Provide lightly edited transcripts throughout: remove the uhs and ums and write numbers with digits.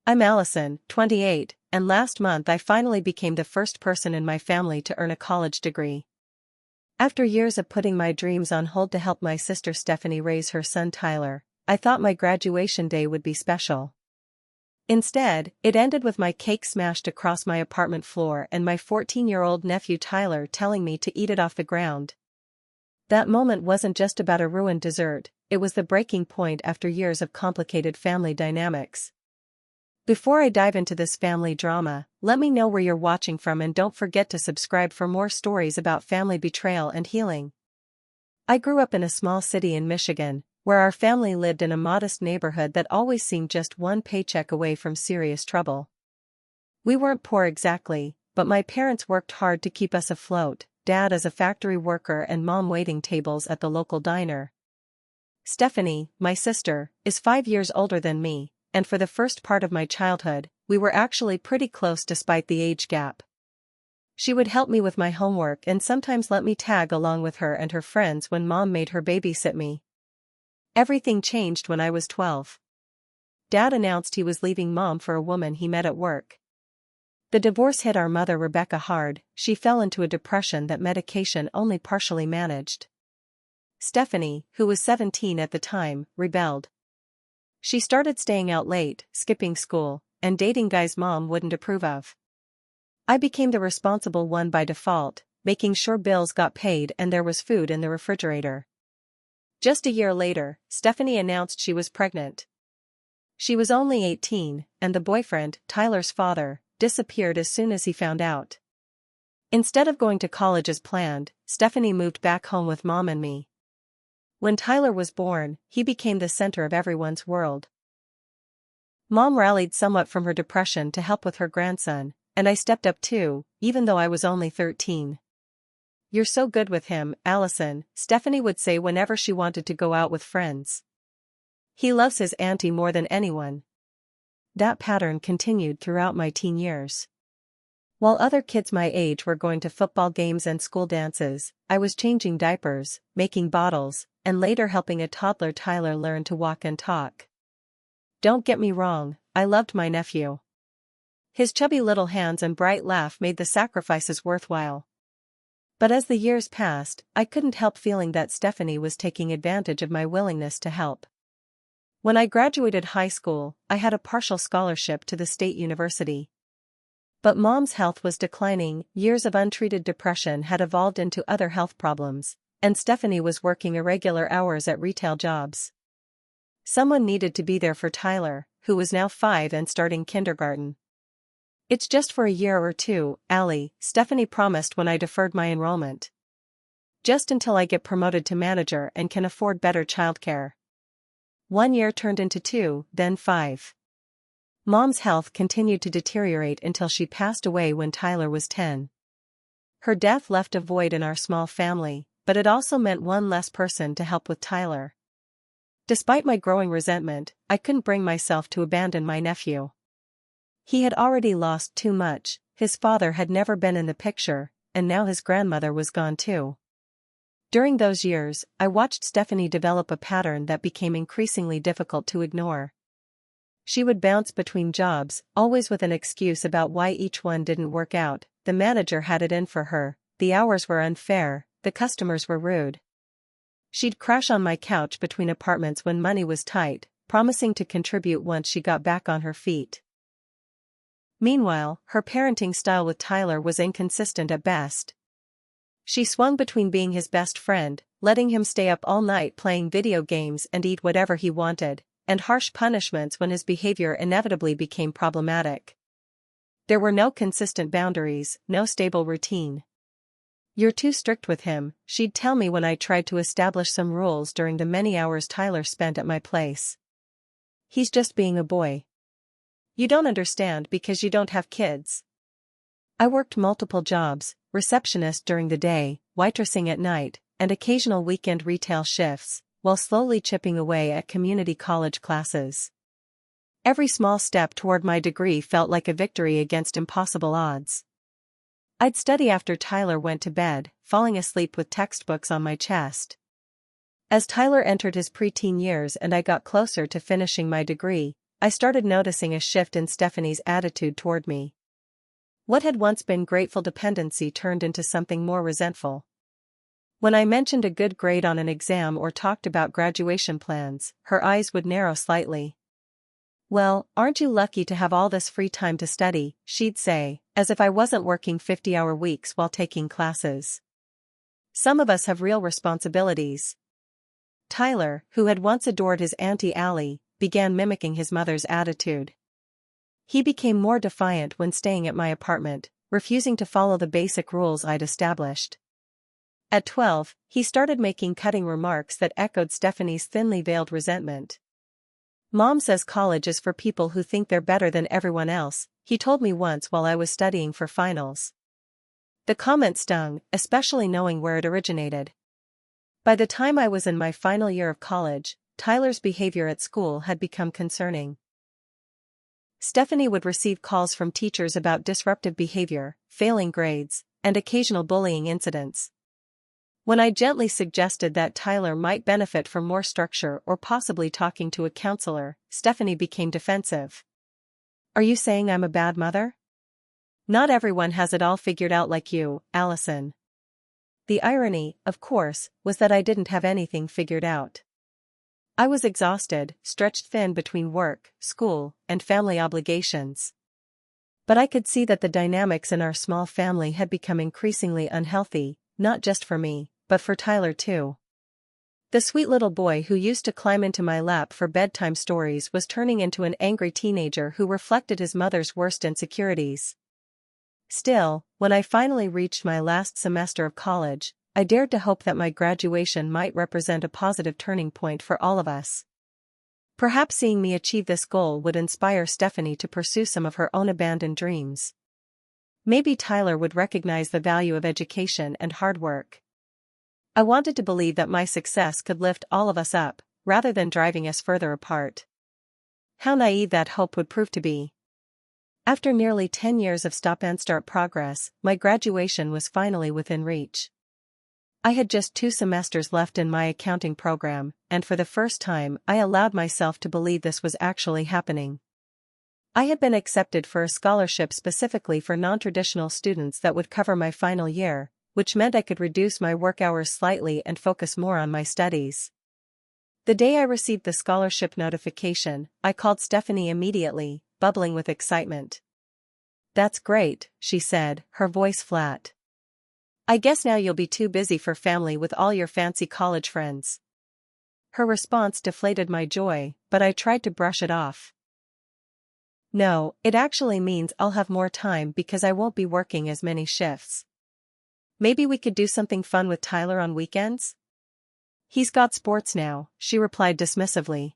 I'm Allison, 28, and last month I finally became the first person in my family to earn a college degree. After years of putting my dreams on hold to help my sister Stephanie raise her son Tyler, I thought my graduation day would be special. Instead, it ended with my cake smashed across my apartment floor and my 14-year-old nephew Tyler telling me to eat it off the ground. That moment wasn't just about a ruined dessert, it was the breaking point after years of complicated family dynamics. Before I dive into this family drama, let me know where you're watching from and don't forget to subscribe for more stories about family betrayal and healing. I grew up in a small city in Michigan, where our family lived in a modest neighborhood that always seemed just one paycheck away from serious trouble. We weren't poor exactly, but my parents worked hard to keep us afloat, Dad as a factory worker and Mom waiting tables at the local diner. Stephanie, my sister, is 5 years older than me, and for the first part of my childhood, we were actually pretty close despite the age gap. She would help me with my homework and sometimes let me tag along with her and her friends when Mom made her babysit me. Everything changed when I was 12. Dad announced he was leaving Mom for a woman he met at work. The divorce hit our mother Rebecca hard. She fell into a depression that medication only partially managed. Stephanie, who was 17 at the time, rebelled. She started staying out late, skipping school, and dating guys Mom wouldn't approve of. I became the responsible one by default, making sure bills got paid and there was food in the refrigerator. Just a year later, Stephanie announced she was pregnant. She was only 18, and the boyfriend, Tyler's father, disappeared as soon as he found out. Instead of going to college as planned, Stephanie moved back home with Mom and me. When Tyler was born, he became the center of everyone's world. Mom rallied somewhat from her depression to help with her grandson, and I stepped up too, even though I was only 13. "You're so good with him, Allison," Stephanie would say whenever she wanted to go out with friends. "He loves his auntie more than anyone." That pattern continued throughout my teen years. While other kids my age were going to football games and school dances, I was changing diapers, making bottles, and later helping a toddler Tyler learn to walk and talk. Don't get me wrong, I loved my nephew. His chubby little hands and bright laugh made the sacrifices worthwhile. But as the years passed, I couldn't help feeling that Stephanie was taking advantage of my willingness to help. When I graduated high school, I had a partial scholarship to the state university. But Mom's health was declining, years of untreated depression had evolved into other health problems, and Stephanie was working irregular hours at retail jobs. Someone needed to be there for Tyler, who was now 5 and starting kindergarten. "It's just for a year or two, Allie," Stephanie promised when I deferred my enrollment. "Just until I get promoted to manager and can afford better childcare." 1 year turned into 2, then 5. Mom's health continued to deteriorate until she passed away when Tyler was 10. Her death left a void in our small family, but it also meant one less person to help with Tyler. Despite my growing resentment, I couldn't bring myself to abandon my nephew. He had already lost too much, his father had never been in the picture, and now his grandmother was gone too. During those years, I watched Stephanie develop a pattern that became increasingly difficult to ignore. She would bounce between jobs, always with an excuse about why each one didn't work out. The manager had it in for her, the hours were unfair, the customers were rude. She'd crash on my couch between apartments when money was tight, promising to contribute once she got back on her feet. Meanwhile, her parenting style with Tyler was inconsistent at best. She swung between being his best friend, letting him stay up all night playing video games and eat whatever he wanted, and harsh punishments when his behavior inevitably became problematic. There were no consistent boundaries, no stable routine. "You're too strict with him," she'd tell me when I tried to establish some rules during the many hours Tyler spent at my place. "He's just being a boy. You don't understand because you don't have kids." I worked multiple jobs, receptionist during the day, waitressing at night, and occasional weekend retail shifts, while slowly chipping away at community college classes. Every small step toward my degree felt like a victory against impossible odds. I'd study after Tyler went to bed, falling asleep with textbooks on my chest. As Tyler entered his preteen years and I got closer to finishing my degree, I started noticing a shift in Stephanie's attitude toward me. What had once been grateful dependency turned into something more resentful. When I mentioned a good grade on an exam or talked about graduation plans, her eyes would narrow slightly. "Well, aren't you lucky to have all this free time to study?" she'd say, as if I wasn't working 50-hour weeks while taking classes. "Some of us have real responsibilities." Tyler, who had once adored his Auntie Allie, began mimicking his mother's attitude. He became more defiant when staying at my apartment, refusing to follow the basic rules I'd established. At 12, he started making cutting remarks that echoed Stephanie's thinly veiled resentment. "Mom says college is for people who think they're better than everyone else," he told me once while I was studying for finals. The comment stung, especially knowing where it originated. By the time I was in my final year of college, Tyler's behavior at school had become concerning. Stephanie would receive calls from teachers about disruptive behavior, failing grades, and occasional bullying incidents. When I gently suggested that Tyler might benefit from more structure or possibly talking to a counselor, Stephanie became defensive. "Are you saying I'm a bad mother? Not everyone has it all figured out like you, Allison." The irony, of course, was that I didn't have anything figured out. I was exhausted, stretched thin between work, school, and family obligations. But I could see that the dynamics in our small family had become increasingly unhealthy, not just for me, but for Tyler too. The sweet little boy who used to climb into my lap for bedtime stories was turning into an angry teenager who reflected his mother's worst insecurities. Still, when I finally reached my last semester of college, I dared to hope that my graduation might represent a positive turning point for all of us. Perhaps seeing me achieve this goal would inspire Stephanie to pursue some of her own abandoned dreams. Maybe Tyler would recognize the value of education and hard work. I wanted to believe that my success could lift all of us up, rather than driving us further apart. How naive that hope would prove to be. After nearly 10 years of stop-and-start progress, my graduation was finally within reach. I had just 2 semesters left in my accounting program, and for the first time I allowed myself to believe this was actually happening. I had been accepted for a scholarship specifically for non-traditional students that would cover my final year, which meant I could reduce my work hours slightly and focus more on my studies. The day I received the scholarship notification, I called Stephanie immediately, bubbling with excitement. "That's great," she said, her voice flat. "I guess now you'll be too busy for family with all your fancy college friends." Her response deflated my joy, but I tried to brush it off. "No, it actually means I'll have more time because I won't be working as many shifts. Maybe we could do something fun with Tyler on weekends?" "He's got sports now," she replied dismissively.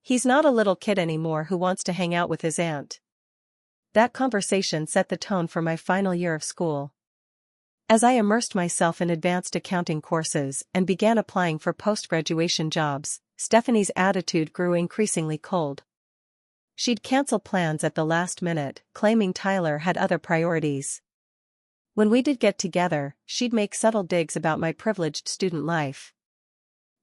"He's not a little kid anymore who wants to hang out with his aunt." That conversation set the tone for my final year of school. As I immersed myself in advanced accounting courses and began applying for post-graduation jobs, Stephanie's attitude grew increasingly cold. She'd cancel plans at the last minute, claiming Tyler had other priorities. When we did get together, she'd make subtle digs about my privileged student life.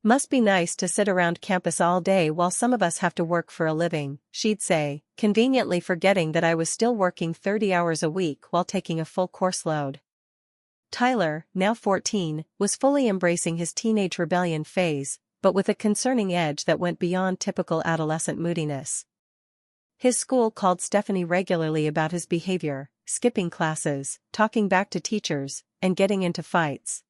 "Must be nice to sit around campus all day while some of us have to work for a living," she'd say, conveniently forgetting that I was still working 30 hours a week while taking a full course load. Tyler, now 14, was fully embracing his teenage rebellion phase, but with a concerning edge that went beyond typical adolescent moodiness. His school called Stephanie regularly about his behavior, skipping classes, talking back to teachers, and getting into fights.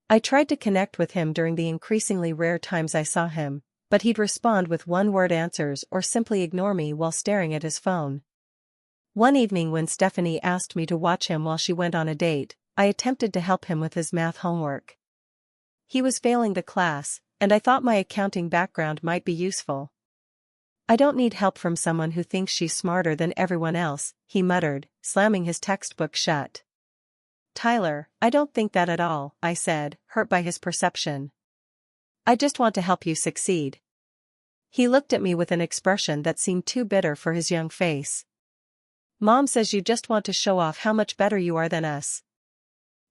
I tried to connect with him during the increasingly rare times I saw him, but he'd respond with one-word answers or simply ignore me while staring at his phone. One evening when Stephanie asked me to watch him while she went on a date, I attempted to help him with his math homework. He was failing the class, and I thought my accounting background might be useful. "I don't need help from someone who thinks she's smarter than everyone else," he muttered, slamming his textbook shut. "Tyler, I don't think that at all," I said, hurt by his perception. "I just want to help you succeed." He looked at me with an expression that seemed too bitter for his young face. "Mom says you just want to show off how much better you are than us.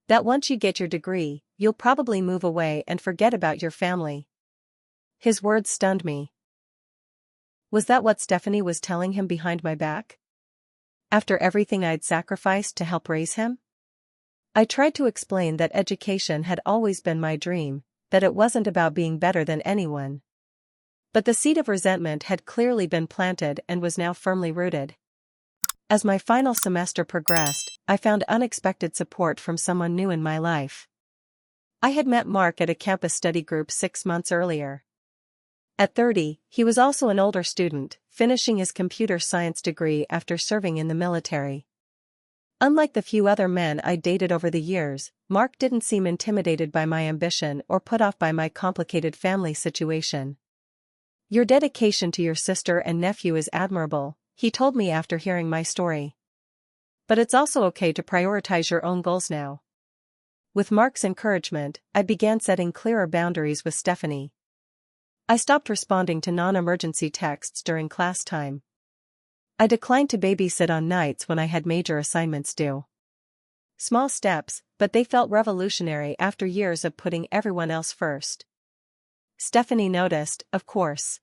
That once you get your degree, you'll probably move away and forget about your family." His words stunned me. Was that what Stephanie was telling him behind my back? After everything I'd sacrificed to help raise him? I tried to explain that education had always been my dream, that it wasn't about being better than anyone. But the seed of resentment had clearly been planted and was now firmly rooted. As my final semester progressed, I found unexpected support from someone new in my life. I had met Mark at a campus study group 6 months earlier. At 30, he was also an older student, finishing his computer science degree after serving in the military. Unlike the few other men I dated over the years, Mark didn't seem intimidated by my ambition or put off by my complicated family situation. "Your dedication to your sister and nephew is admirable," he told me after hearing my story. "But it's also okay to prioritize your own goals now." With Mark's encouragement, I began setting clearer boundaries with Stephanie. I stopped responding to non-emergency texts during class time. I declined to babysit on nights when I had major assignments due. Small steps, but they felt revolutionary after years of putting everyone else first. Stephanie noticed, of course.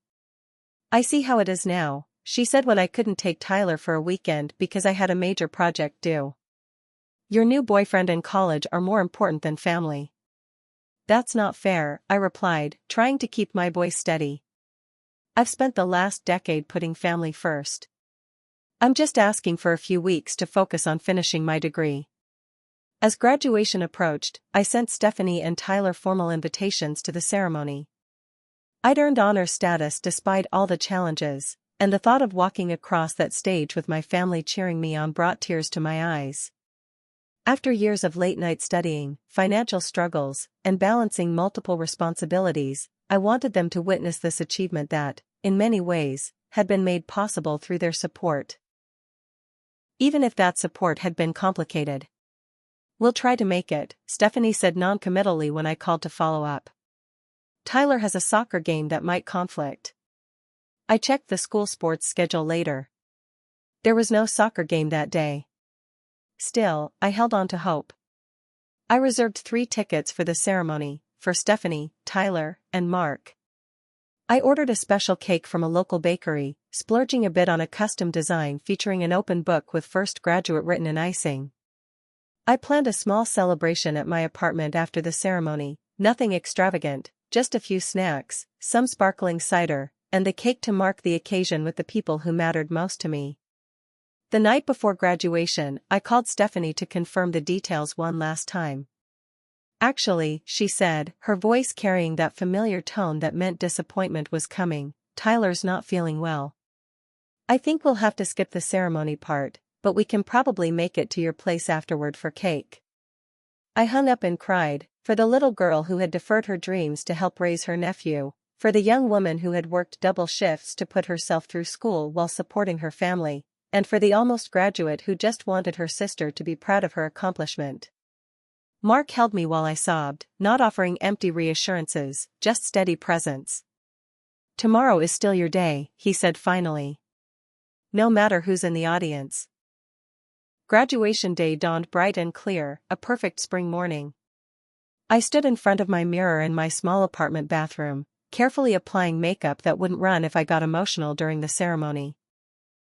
"I see how it is now," she said when I couldn't take Tyler for a weekend because I had a major project due. "Your new boyfriend and college are more important than family." "That's not fair," I replied, trying to keep my voice steady. "I've spent the last decade putting family first. I'm just asking for a few weeks to focus on finishing my degree." As graduation approached, I sent Stephanie and Tyler formal invitations to the ceremony. I'd earned honor status despite all the challenges, and the thought of walking across that stage with my family cheering me on brought tears to my eyes. After years of late-night studying, financial struggles, and balancing multiple responsibilities, I wanted them to witness this achievement that, in many ways, had been made possible through their support. Even if that support had been complicated. "We'll try to make it," Stephanie said non-committally when I called to follow up. "Tyler has a soccer game that might conflict." I checked the school sports schedule later. There was no soccer game that day. Still, I held on to hope. I reserved 3 tickets for the ceremony, for Stephanie, Tyler, and Mark. I ordered a special cake from a local bakery, splurging a bit on a custom design featuring an open book with first graduate written in icing. I planned a small celebration at my apartment after the ceremony, nothing extravagant, just a few snacks, some sparkling cider, and the cake to mark the occasion with the people who mattered most to me. The night before graduation, I called Stephanie to confirm the details one last time. "Actually," she said, her voice carrying that familiar tone that meant disappointment was coming, "Tyler's not feeling well. I think we'll have to skip the ceremony part, but we can probably make it to your place afterward for cake." I hung up and cried, for the little girl who had deferred her dreams to help raise her nephew, for the young woman who had worked double shifts to put herself through school while supporting her family, and for the almost graduate who just wanted her sister to be proud of her accomplishment. Mark held me while I sobbed, not offering empty reassurances, just steady presence. "Tomorrow is still your day," he said finally. "No matter who's in the audience." Graduation day dawned bright and clear, a perfect spring morning. I stood in front of my mirror in my small apartment bathroom, carefully applying makeup that wouldn't run if I got emotional during the ceremony.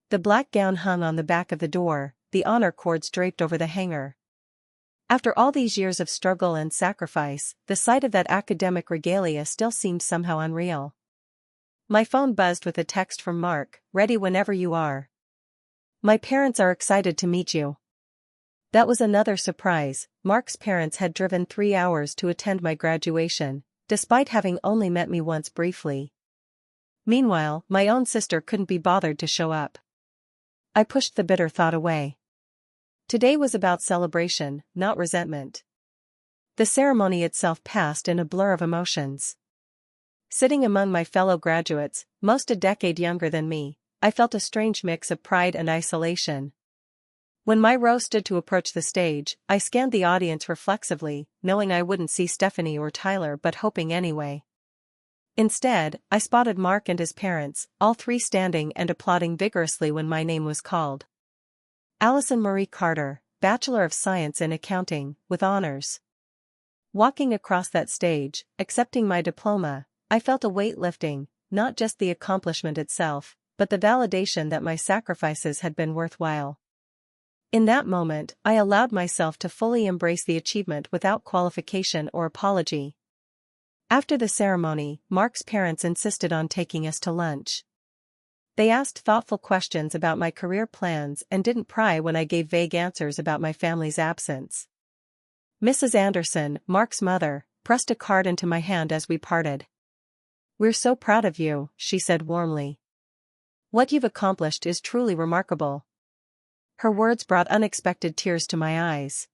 The black gown hung on the back of the door, the honor cords draped over the hanger. After all these years of struggle and sacrifice, the sight of that academic regalia still seemed somehow unreal. My phone buzzed with a text from Mark, "Ready whenever you are. My parents are excited to meet you." That was another surprise. Mark's parents had driven 3 hours to attend my graduation, despite having only met me once briefly. Meanwhile, my own sister couldn't be bothered to show up. I pushed the bitter thought away. Today was about celebration, not resentment. The ceremony itself passed in a blur of emotions. Sitting among my fellow graduates, most a decade younger than me, I felt a strange mix of pride and isolation. When my row stood to approach the stage, I scanned the audience reflexively, knowing I wouldn't see Stephanie or Tyler but hoping anyway. Instead, I spotted Mark and his parents, all 3 standing and applauding vigorously when my name was called. Allison Marie Carter, Bachelor of Science in Accounting, with honors. Walking across that stage, accepting my diploma, I felt a weight lifting, not just the accomplishment itself, but the validation that my sacrifices had been worthwhile. In that moment, I allowed myself to fully embrace the achievement without qualification or apology. After the ceremony, Mark's parents insisted on taking us to lunch. They asked thoughtful questions about my career plans and didn't pry when I gave vague answers about my family's absence. Mrs. Anderson, Mark's mother, pressed a card into my hand as we parted. "We're so proud of you," she said warmly. "What you've accomplished is truly remarkable." Her words brought unexpected tears to my eyes.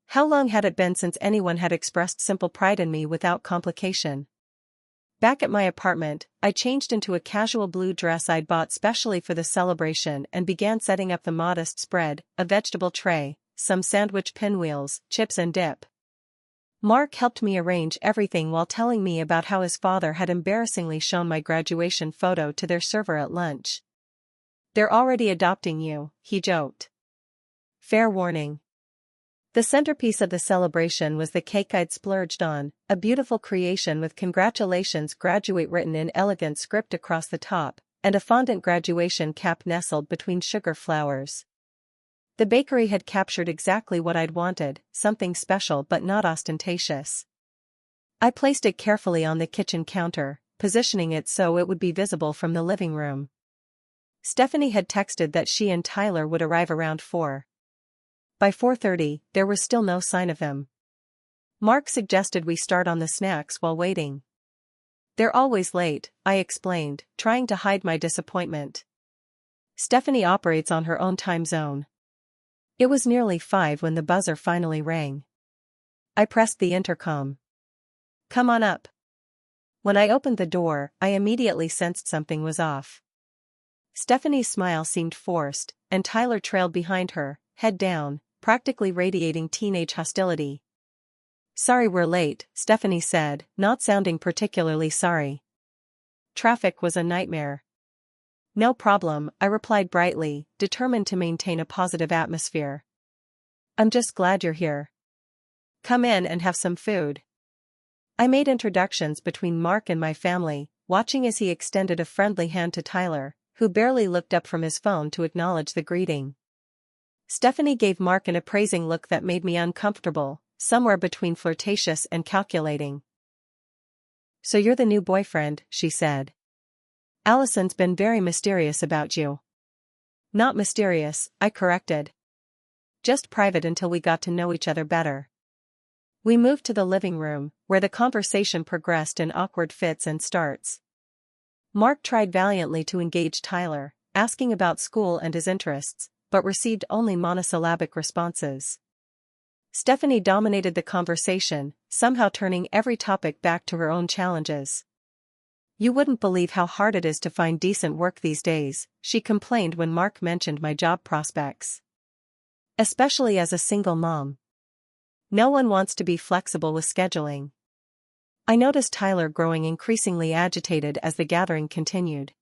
How long had it been since anyone had expressed simple pride in me without complication? Back at my apartment, I changed into a casual blue dress I'd bought specially for the celebration and began setting up the modest spread, a vegetable tray, some sandwich pinwheels, chips and dip. Mark helped me arrange everything while telling me about how his father had embarrassingly shown my graduation photo to their server at lunch. "They're already adopting you," he joked. Fair warning. The centerpiece of the celebration was the cake I'd splurged on, a beautiful creation with "Congratulations Graduate" written in elegant script across the top, and a fondant graduation cap nestled between sugar flowers. The bakery had captured exactly what I'd wanted, something special but not ostentatious. I placed it carefully on the kitchen counter, positioning it so it would be visible from the living room. Stephanie had texted that she and Tyler would arrive around 4. By 4:30, there was still no sign of him. Mark suggested we start on the snacks while waiting. "They're always late," I explained, trying to hide my disappointment. "Stephanie operates on her own time zone." It was nearly 5 when the buzzer finally rang. I pressed the intercom. "Come on up." When I opened the door, I immediately sensed something was off. Stephanie's smile seemed forced, and Tyler trailed behind her, head down, practically radiating teenage hostility. "Sorry we're late," Stephanie said, not sounding particularly sorry. "Traffic was a nightmare." "No problem," I replied brightly, determined to maintain a positive atmosphere. "I'm just glad you're here. Come in and have some food." I made introductions between Mark and my family, watching as he extended a friendly hand to Tyler, who barely looked up from his phone to acknowledge the greeting. Stephanie gave Mark an appraising look that made me uncomfortable, somewhere between flirtatious and calculating. "So you're the new boyfriend," she said. "Allison's been very mysterious about you." "Not mysterious," I corrected. "Just private until we got to know each other better." We moved to the living room, where the conversation progressed in awkward fits and starts. Mark tried valiantly to engage Tyler, asking about school and his interests, but received only monosyllabic responses. Stephanie dominated the conversation, somehow turning every topic back to her own challenges. "You wouldn't believe how hard it is to find decent work these days," she complained when Mark mentioned my job prospects. "Especially as a single mom. No one wants to be flexible with scheduling." I noticed Tyler growing increasingly agitated as the gathering continued.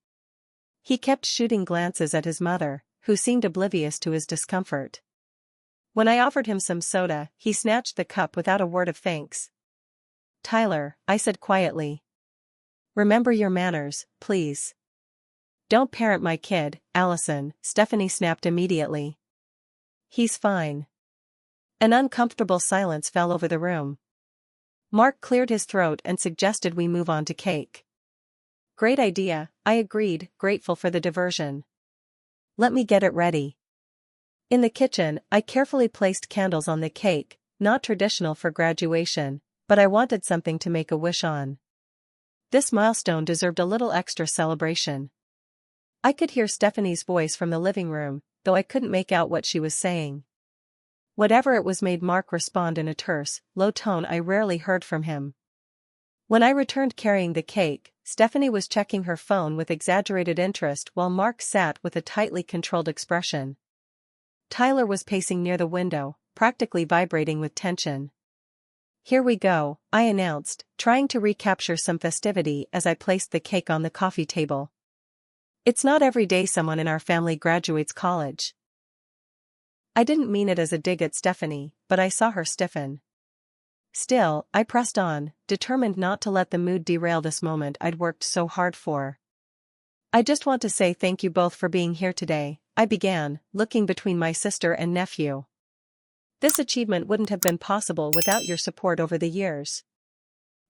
He kept shooting glances at his mother, who seemed oblivious to his discomfort. When I offered him some soda, he snatched the cup without a word of thanks. "Tyler," I said quietly. "Remember your manners, please." "Don't parent my kid, Allison," Stephanie snapped immediately. "He's fine." An uncomfortable silence fell over the room. Mark cleared his throat and suggested we move on to cake. "Great idea," I agreed, grateful for the diversion. "Let me get it ready." In the kitchen, I carefully placed candles on the cake, not traditional for graduation, but I wanted something to make a wish on. This milestone deserved a little extra celebration. I could hear Stephanie's voice from the living room, though I couldn't make out what she was saying. Whatever it was made Mark respond in a terse, low tone I rarely heard from him. When I returned carrying the cake, Stephanie was checking her phone with exaggerated interest while Mark sat with a tightly controlled expression. Tyler was pacing near the window, practically vibrating with tension. "Here we go," I announced, trying to recapture some festivity as I placed the cake on the coffee table. "It's not every day someone in our family graduates college." I didn't mean it as a dig at Stephanie, but I saw her stiffen. Still, I pressed on, determined not to let the mood derail this moment I'd worked so hard for. I just want to say thank you both for being here today, I began, looking between my sister and nephew. This achievement wouldn't have been possible without your support over the years.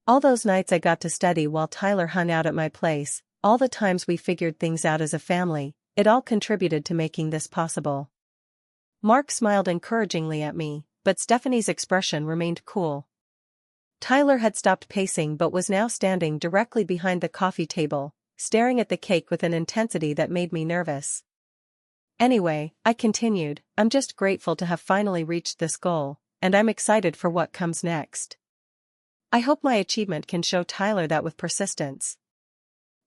All those nights I got to study while Tyler hung out at my place, all the times we figured things out as a family, it all contributed to making this possible. Mark smiled encouragingly at me, but Stephanie's expression remained cool. Tyler had stopped pacing but was now standing directly behind the coffee table, staring at the cake with an intensity that made me nervous. Anyway, I continued, I'm just grateful to have finally reached this goal, and I'm excited for what comes next. I hope my achievement can show Tyler that with persistence.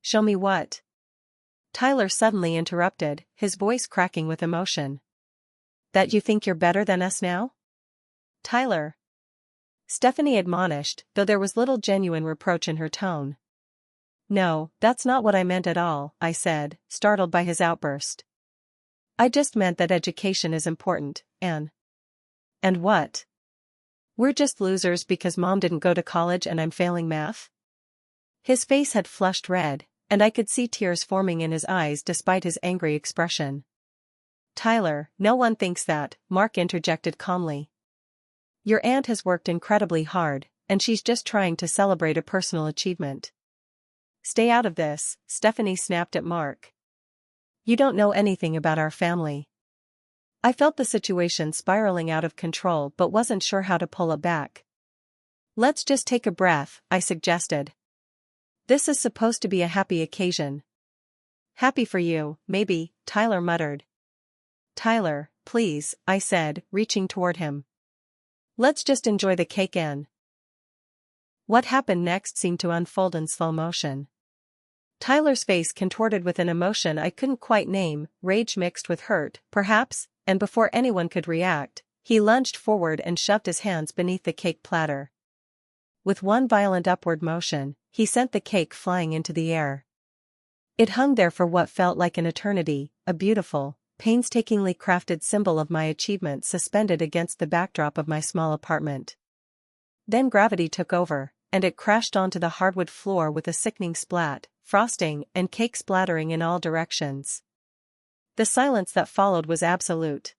Show me what? Tyler suddenly interrupted, his voice cracking with emotion. That you think you're better than us now? Tyler. Stephanie admonished, though there was little genuine reproach in her tone. No, that's not what I meant at all, I said, startled by his outburst. I just meant that education is important, and what? We're just losers because Mom didn't go to college and I'm failing math? His face had flushed red, and I could see tears forming in his eyes despite his angry expression. Tyler, no one thinks that, Mark interjected calmly. Your aunt has worked incredibly hard, and she's just trying to celebrate a personal achievement. Stay out of this, Stephanie snapped at Mark. You don't know anything about our family. I felt the situation spiraling out of control but wasn't sure how to pull it back. Let's just take a breath, I suggested. This is supposed to be a happy occasion. Happy for you, maybe, Tyler muttered. Tyler, please, I said, reaching toward him. Let's just enjoy the cake and... What happened next seemed to unfold in slow motion. Tyler's face contorted with an emotion I couldn't quite name, rage mixed with hurt, perhaps, and before anyone could react, he lunged forward and shoved his hands beneath the cake platter. With one violent upward motion, he sent the cake flying into the air. It hung there for what felt like an eternity, a beautiful, painstakingly crafted symbol of my achievement suspended against the backdrop of my small apartment. Then gravity took over, and it crashed onto the hardwood floor with a sickening splat, frosting and cake splattering in all directions. The silence that followed was absolute.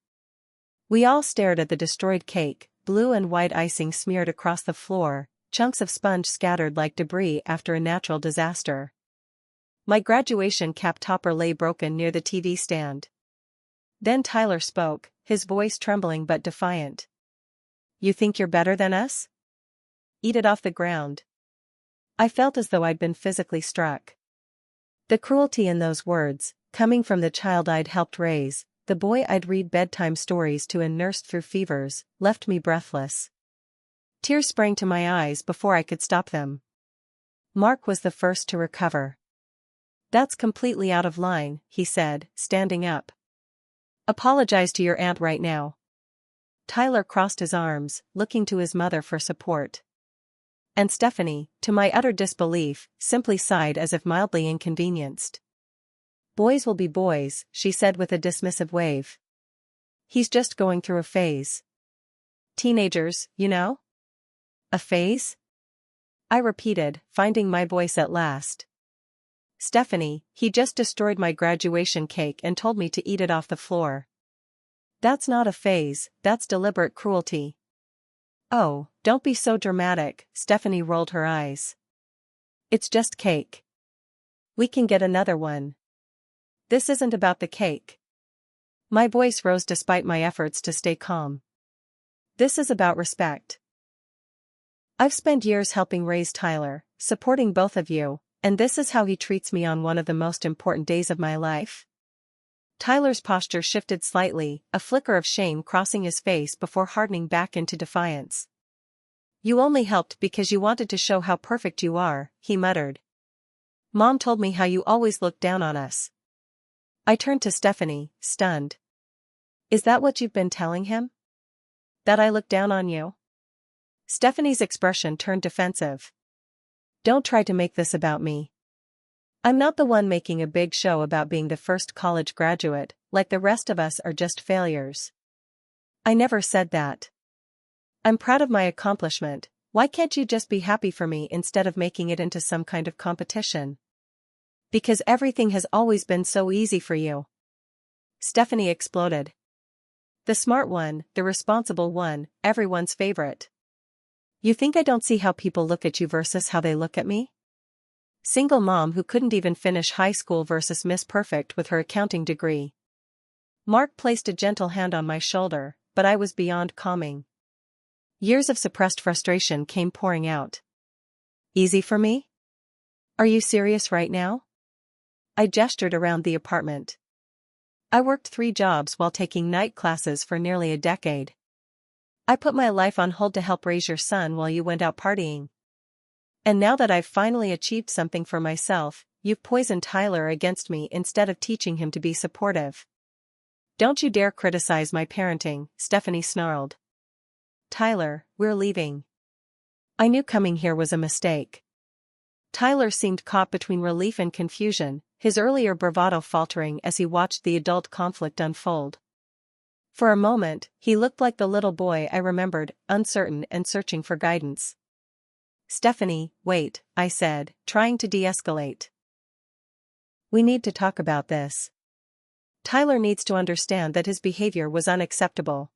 We all stared at the destroyed cake, blue and white icing smeared across the floor, chunks of sponge scattered like debris after a natural disaster. My graduation cap topper lay broken near the TV stand. Then Tyler spoke, his voice trembling but defiant. You think you're better than us? Eat it off the ground. I felt as though I'd been physically struck. The cruelty in those words, coming from the child I'd helped raise, the boy I'd read bedtime stories to and nursed through fevers, left me breathless. Tears sprang to my eyes before I could stop them. Mark was the first to recover. That's completely out of line, he said, standing up. Apologize to your aunt right now. Tyler crossed his arms, looking to his mother for support. And Stephanie, to my utter disbelief, simply sighed as if mildly inconvenienced. Boys will be boys, she said with a dismissive wave. He's just going through a phase. Teenagers, you know? A phase? I repeated, finding my voice at last. Stephanie, he just destroyed my graduation cake and told me to eat it off the floor. That's not a phase, that's deliberate cruelty. Oh, don't be so dramatic, Stephanie rolled her eyes. It's just cake. We can get another one. This isn't about the cake. My voice rose despite my efforts to stay calm. This is about respect. I've spent years helping raise Tyler, supporting both of you, and this is how he treats me on one of the most important days of my life? Tyler's posture shifted slightly, a flicker of shame crossing his face before hardening back into defiance. You only helped because you wanted to show how perfect you are, he muttered. Mom told me how you always looked down on us. I turned to Stephanie, stunned. Is that what you've been telling him? That I look down on you? Stephanie's expression turned defensive. Don't try to make this about me. I'm not the one making a big show about being the first college graduate, like the rest of us are just failures. I never said that. I'm proud of my accomplishment, Why can't you just be happy for me instead of making it into some kind of competition? Because everything has always been so easy for you. Stephanie exploded. The smart one, the responsible one, everyone's favorite. You think I don't see how people look at you versus how they look at me? Single mom who couldn't even finish high school versus Miss Perfect with her accounting degree. Mark placed a gentle hand on my shoulder, but I was beyond calming. Years of suppressed frustration came pouring out. Easy for me? Are you serious right now? I gestured around the apartment. I worked 3 jobs while taking night classes for nearly a decade. I put my life on hold to help raise your son while you went out partying. And now that I've finally achieved something for myself, you've poisoned Tyler against me instead of teaching him to be supportive. Don't you dare criticize my parenting, Stephanie snarled. Tyler, we're leaving. I knew coming here was a mistake. Tyler seemed caught between relief and confusion, his earlier bravado faltering as he watched the adult conflict unfold. For a moment, he looked like the little boy I remembered, uncertain and searching for guidance. Stephanie, wait, I said, trying to de-escalate. We need to talk about this. Tyler needs to understand that his behavior was unacceptable.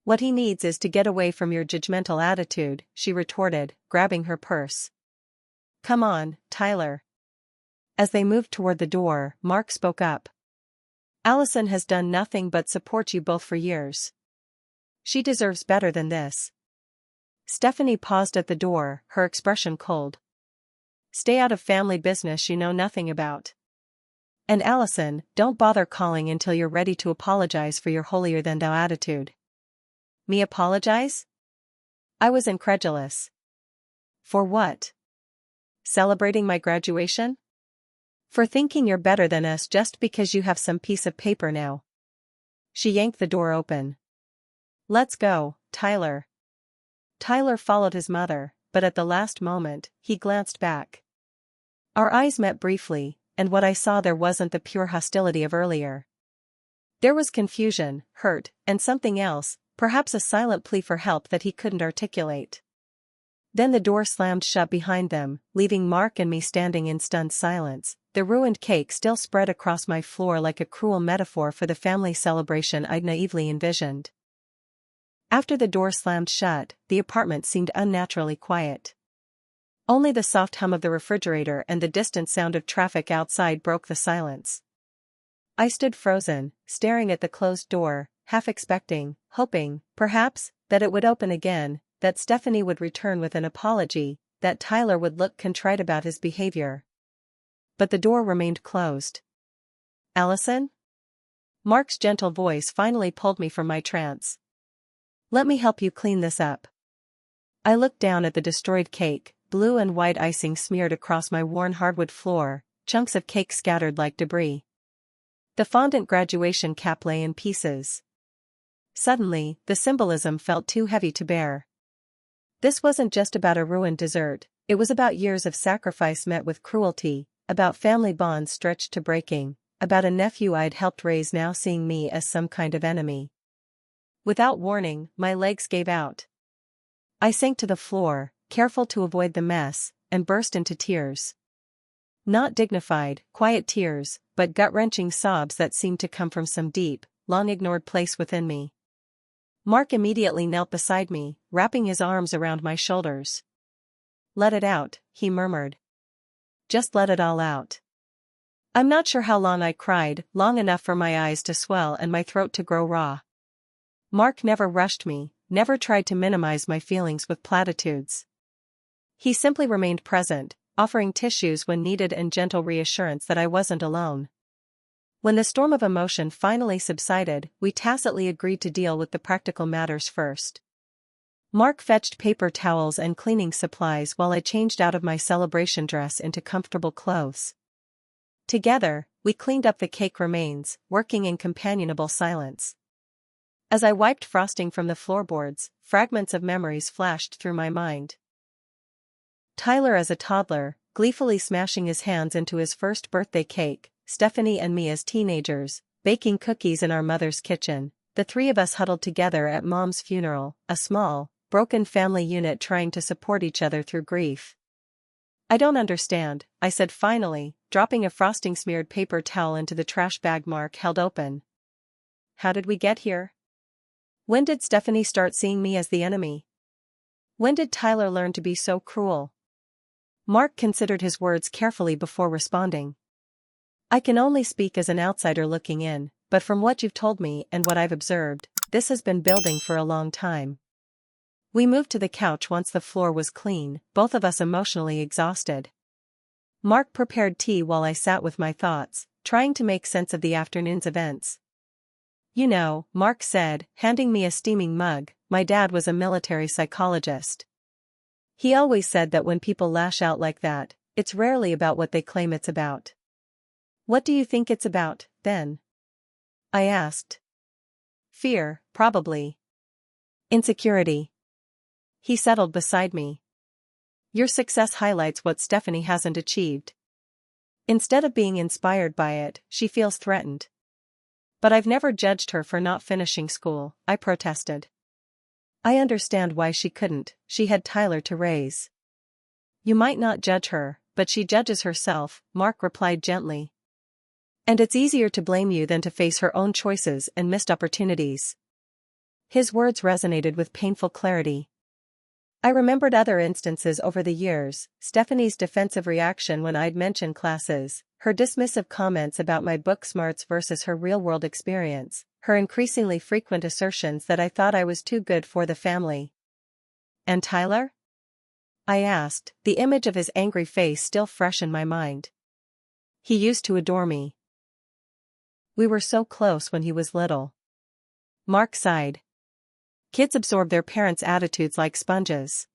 What he needs is to get away from your judgmental attitude, she retorted, grabbing her purse. Come on, Tyler. As they moved toward the door, Mark spoke up. Allison has done nothing but support you both for years. She deserves better than this. Stephanie paused at the door, her expression cold. Stay out of family business you know nothing about. And Allison, don't bother calling until you're ready to apologize for your holier-than-thou attitude. Me apologize? I was incredulous. For what? Celebrating my graduation? For thinking you're better than us just because you have some piece of paper now. She yanked the door open. Let's go, Tyler. Tyler followed his mother, but at the last moment, he glanced back. Our eyes met briefly, and what I saw there wasn't the pure hostility of earlier. There was confusion, hurt, and something else, perhaps a silent plea for help that he couldn't articulate. Then the door slammed shut behind them, leaving Mark and me standing in stunned silence, the ruined cake still spread across my floor like a cruel metaphor for the family celebration I'd naively envisioned. After the door slammed shut, the apartment seemed unnaturally quiet. Only the soft hum of the refrigerator and the distant sound of traffic outside broke the silence. I stood frozen, staring at the closed door, half expecting, hoping, perhaps, that it would open again, that Stephanie would return with an apology, that Tyler would look contrite about his behavior. But the door remained closed. Allison? Mark's gentle voice finally pulled me from my trance. Let me help you clean this up. I looked down at the destroyed cake, blue and white icing smeared across my worn hardwood floor, chunks of cake scattered like debris. The fondant graduation cap lay in pieces. Suddenly, the symbolism felt too heavy to bear. This wasn't just about a ruined dessert, it was about years of sacrifice met with cruelty, about family bonds stretched to breaking, about a nephew I'd helped raise now seeing me as some kind of enemy. Without warning, my legs gave out. I sank to the floor, careful to avoid the mess, and burst into tears. Not dignified, quiet tears, but gut-wrenching sobs that seemed to come from some deep, long-ignored place within me. Mark immediately knelt beside me, wrapping his arms around my shoulders. Let it out, he murmured. Just let it all out. I'm not sure how long I cried, long enough for my eyes to swell and my throat to grow raw. Mark never rushed me, never tried to minimize my feelings with platitudes. He simply remained present, offering tissues when needed and gentle reassurance that I wasn't alone. When the storm of emotion finally subsided, we tacitly agreed to deal with the practical matters first. Mark fetched paper towels and cleaning supplies while I changed out of my celebration dress into comfortable clothes. Together, we cleaned up the cake remains, working in companionable silence. As I wiped frosting from the floorboards, fragments of memories flashed through my mind. Tyler as a toddler, gleefully smashing his hands into his first birthday cake, Stephanie and me as teenagers, baking cookies in our mother's kitchen, the 3 of us huddled together at Mom's funeral, a small, broken family unit trying to support each other through grief. I don't understand, I said finally, dropping a frosting-smeared paper towel into the trash bag Mark held open. How did we get here? When did Stephanie start seeing me as the enemy? When did Tyler learn to be so cruel? Mark considered his words carefully before responding. I can only speak as an outsider looking in, but from what you've told me and what I've observed, this has been building for a long time. We moved to the couch once the floor was clean, both of us emotionally exhausted. Mark prepared tea while I sat with my thoughts, trying to make sense of the afternoon's events. You know, Mark said, handing me a steaming mug, my dad was a military psychologist. He always said that when people lash out like that, it's rarely about what they claim it's about. What do you think it's about, then? I asked. Fear, probably. Insecurity. He settled beside me. Your success highlights what Stephanie hasn't achieved. Instead of being inspired by it, she feels threatened. But I've never judged her for not finishing school, I protested. I understand why she couldn't, she had Tyler to raise. You might not judge her, but she judges herself, Mark replied gently. And it's easier to blame you than to face her own choices and missed opportunities. His words resonated with painful clarity. I remembered other instances over the years, Stephanie's defensive reaction when I'd mention classes, her dismissive comments about my book smarts versus her real-world experience, her increasingly frequent assertions that I thought I was too good for the family. And Tyler? I asked, the image of his angry face still fresh in my mind. He used to adore me. We were so close when he was little. Mark sighed. Kids absorb their parents' attitudes like sponges.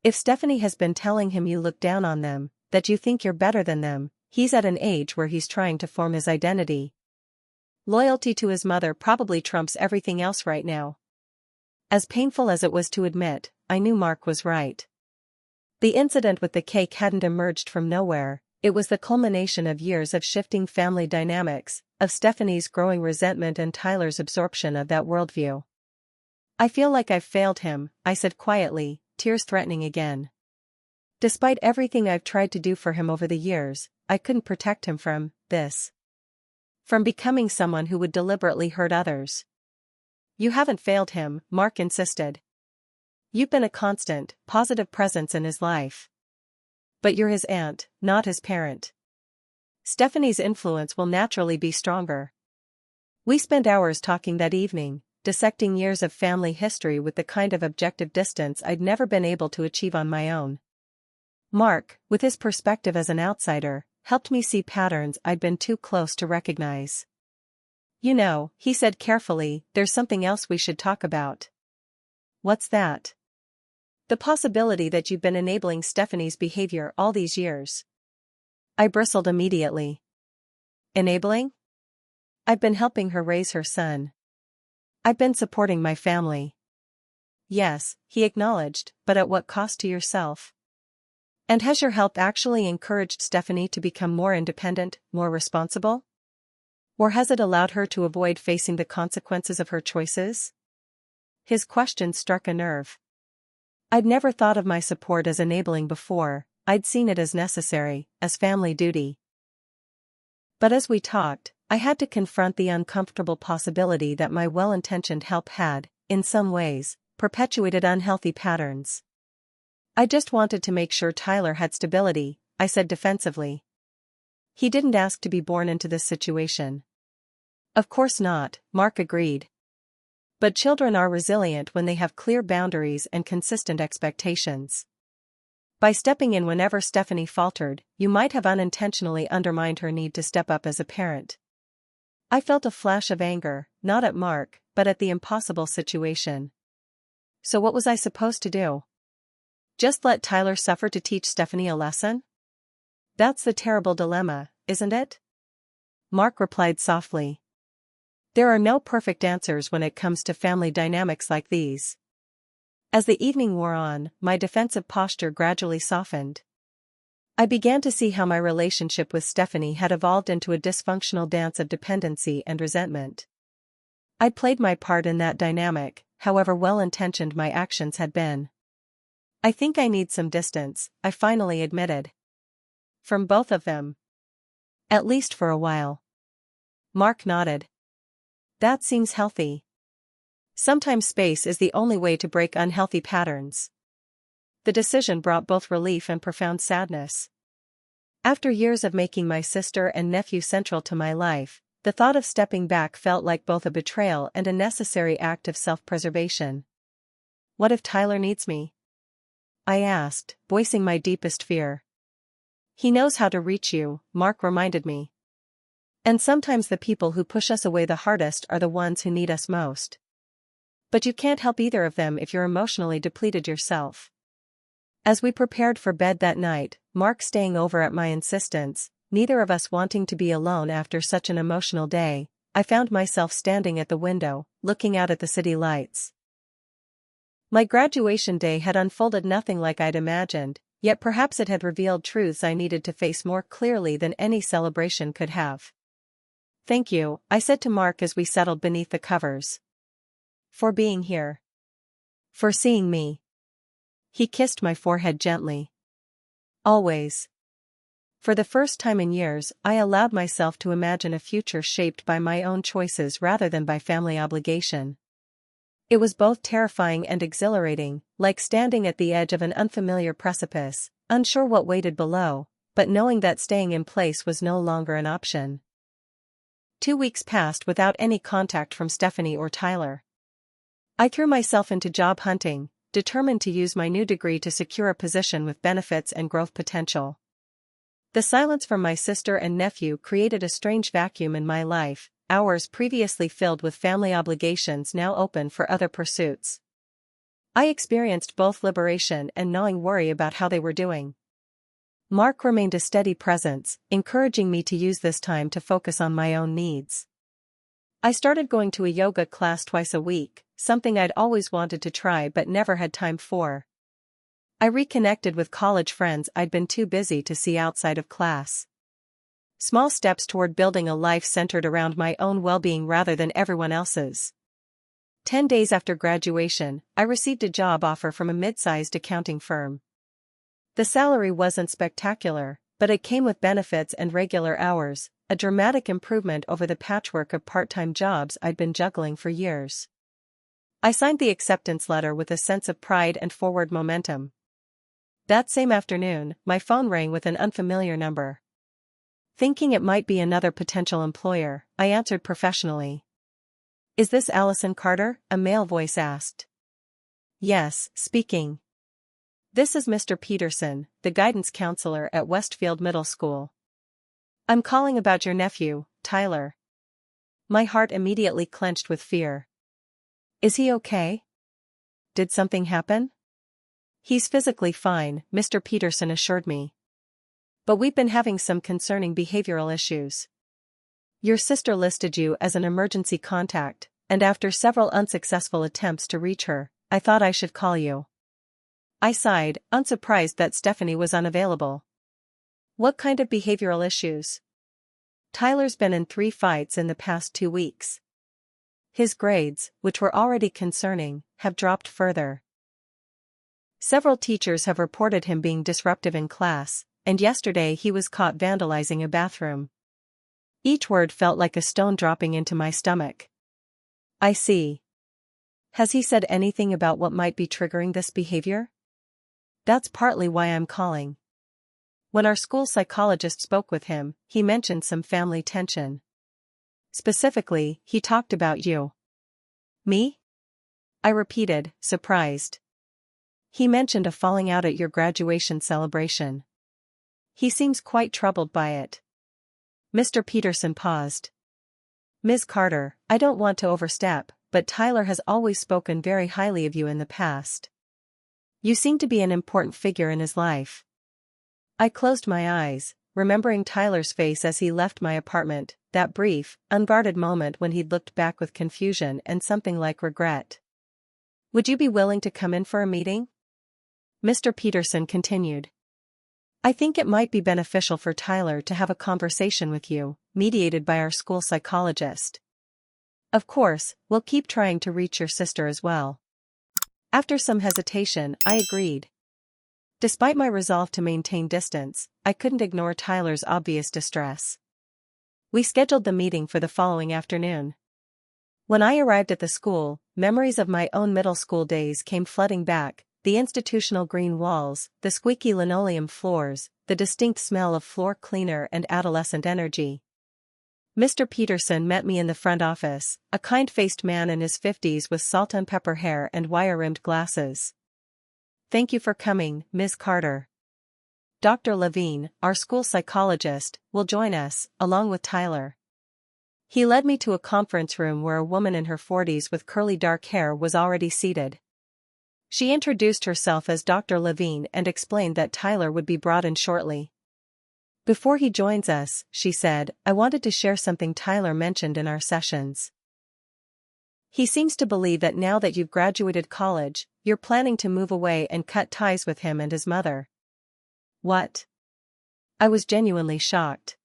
If Stephanie has been telling him you look down on them, that you think you're better than them, he's at an age where he's trying to form his identity. Loyalty to his mother probably trumps everything else right now. As painful as it was to admit, I knew Mark was right. The incident with the cake hadn't emerged from nowhere, it was the culmination of years of shifting family dynamics, of Stephanie's growing resentment and Tyler's absorption of that worldview. I feel like I've failed him, I said quietly, tears threatening again. Despite everything I've tried to do for him over the years, I couldn't protect him from this. From becoming someone who would deliberately hurt others. You haven't failed him, Mark insisted. You've been a constant, positive presence in his life. But you're his aunt, not his parent. Stephanie's influence will naturally be stronger. We spent hours talking that evening, dissecting years of family history with the kind of objective distance I'd never been able to achieve on my own. Mark, with his perspective as an outsider, helped me see patterns I'd been too close to recognize. You know, he said carefully, there's something else we should talk about. What's that? The possibility that you've been enabling Stephanie's behavior all these years. I bristled immediately. Enabling? I've been helping her raise her son. I've been supporting my family. Yes, he acknowledged, but at what cost to yourself? And has your help actually encouraged Stephanie to become more independent, more responsible? Or has it allowed her to avoid facing the consequences of her choices? His question struck a nerve. I'd never thought of my support as enabling before, I'd seen it as necessary, as family duty. But as we talked, I had to confront the uncomfortable possibility that my well-intentioned help had, in some ways, perpetuated unhealthy patterns. I just wanted to make sure Tyler had stability, I said defensively. He didn't ask to be born into this situation. Of course not, Mark agreed. But children are resilient when they have clear boundaries and consistent expectations. By stepping in whenever Stephanie faltered, you might have unintentionally undermined her need to step up as a parent. I felt a flash of anger, not at Mark, but at the impossible situation. So what was I supposed to do? Just let Tyler suffer to teach Stephanie a lesson? That's the terrible dilemma, isn't it? Mark replied softly. There are no perfect answers when it comes to family dynamics like these. As the evening wore on, my defensive posture gradually softened. I began to see how my relationship with Stephanie had evolved into a dysfunctional dance of dependency and resentment. I'd played my part in that dynamic, however well-intentioned my actions had been. I think I need some distance, I finally admitted. From both of them. At least for a while. Mark nodded. That seems healthy. Sometimes space is the only way to break unhealthy patterns. The decision brought both relief and profound sadness. After years of making my sister and nephew central to my life, the thought of stepping back felt like both a betrayal and a necessary act of self-preservation. What if Tyler needs me? I asked, voicing my deepest fear. He knows how to reach you, Mark reminded me. And sometimes the people who push us away the hardest are the ones who need us most. But you can't help either of them if you're emotionally depleted yourself. As we prepared for bed that night, Mark staying over at my insistence, neither of us wanting to be alone after such an emotional day, I found myself standing at the window, looking out at the city lights. My graduation day had unfolded nothing like I'd imagined, yet perhaps it had revealed truths I needed to face more clearly than any celebration could have. Thank you, I said to Mark as we settled beneath the covers. For being here. For seeing me. He kissed my forehead gently. Always. For the first time in years, I allowed myself to imagine a future shaped by my own choices rather than by family obligation. It was both terrifying and exhilarating, like standing at the edge of an unfamiliar precipice, unsure what waited below, but knowing that staying in place was no longer an option. 2 weeks passed without any contact from Stephanie or Tyler. I threw myself into job hunting, determined to use my new degree to secure a position with benefits and growth potential. The silence from my sister and nephew created a strange vacuum in my life, hours previously filled with family obligations now open for other pursuits. I experienced both liberation and gnawing worry about how they were doing. Mark remained a steady presence, encouraging me to use this time to focus on my own needs. I started going to a yoga class twice a week, something I'd always wanted to try but never had time for. I reconnected with college friends I'd been too busy to see outside of class. Small steps toward building a life centered around my own well-being rather than everyone else's. 10 days after graduation, I received a job offer from a mid-sized accounting firm. The salary wasn't spectacular, but it came with benefits and regular hours, a dramatic improvement over the patchwork of part-time jobs I'd been juggling for years. I signed the acceptance letter with a sense of pride and forward momentum. That same afternoon, my phone rang with an unfamiliar number. Thinking it might be another potential employer, I answered professionally. "Is this Allison Carter?" a male voice asked. "Yes, speaking." "This is Mr. Peterson, the guidance counselor at Westfield Middle School. I'm calling about your nephew, Tyler." My heart immediately clenched with fear. "Is he okay? Did something happen?" "He's physically fine," Mr. Peterson assured me. "But we've been having some concerning behavioral issues. Your sister listed you as an emergency contact, and after several unsuccessful attempts to reach her, I thought I should call you." I sighed, unsurprised that Stephanie was unavailable. "What kind of behavioral issues?" "Tyler's been in 3 fights in the past 2 weeks. His grades, which were already concerning, have dropped further. Several teachers have reported him being disruptive in class, and yesterday he was caught vandalizing a bathroom." Each word felt like a stone dropping into my stomach. "I see. Has he said anything about what might be triggering this behavior?" "That's partly why I'm calling. When our school psychologist spoke with him, he mentioned some family tension. Specifically, he talked about you." "Me?" I repeated, surprised. "He mentioned a falling out at your graduation celebration. He seems quite troubled by it." Mr. Peterson paused. "Ms. Carter, I don't want to overstep, but Tyler has always spoken very highly of you in the past. You seem to be an important figure in his life." I closed my eyes, remembering Tyler's face as he left my apartment, that brief, unguarded moment when he'd looked back with confusion and something like regret. "Would you be willing to come in for a meeting?" Mr. Peterson continued. "I think it might be beneficial for Tyler to have a conversation with you, mediated by our school psychologist. Of course, we'll keep trying to reach your sister as well. After some hesitation, I agreed. Despite my resolve to maintain distance, I couldn't ignore Tyler's obvious distress. We scheduled the meeting for the following afternoon. When I arrived at the school, memories of my own middle school days came flooding back: the institutional green walls, the squeaky linoleum floors, the distinct smell of floor cleaner and adolescent energy. Mr. Peterson met me in the front office, a kind-faced man in his 50s with salt-and-pepper hair and wire-rimmed glasses. "Thank you for coming, Ms. Carter. Dr. Levine, our school psychologist, will join us, along with Tyler." He led me to a conference room where a woman in her 40s with curly dark hair was already seated. She introduced herself as Dr. Levine and explained that Tyler would be brought in shortly. "Before he joins us," she said, "I wanted to share something Tyler mentioned in our sessions. He seems to believe that now that you've graduated college, you're planning to move away and cut ties with him and his mother." What? I was genuinely shocked.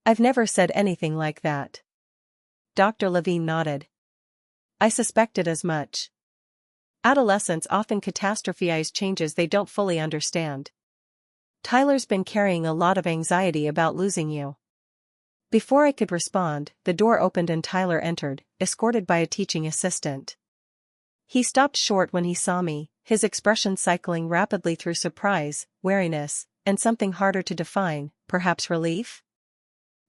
"I've never said anything like that." Dr. Levine nodded. "I suspected as much. Adolescents often catastrophize changes they don't fully understand. Tyler's been carrying a lot of anxiety about losing you." Before I could respond, the door opened and Tyler entered, escorted by a teaching assistant. He stopped short when he saw me, his expression cycling rapidly through surprise, wariness, and something harder to define, perhaps relief?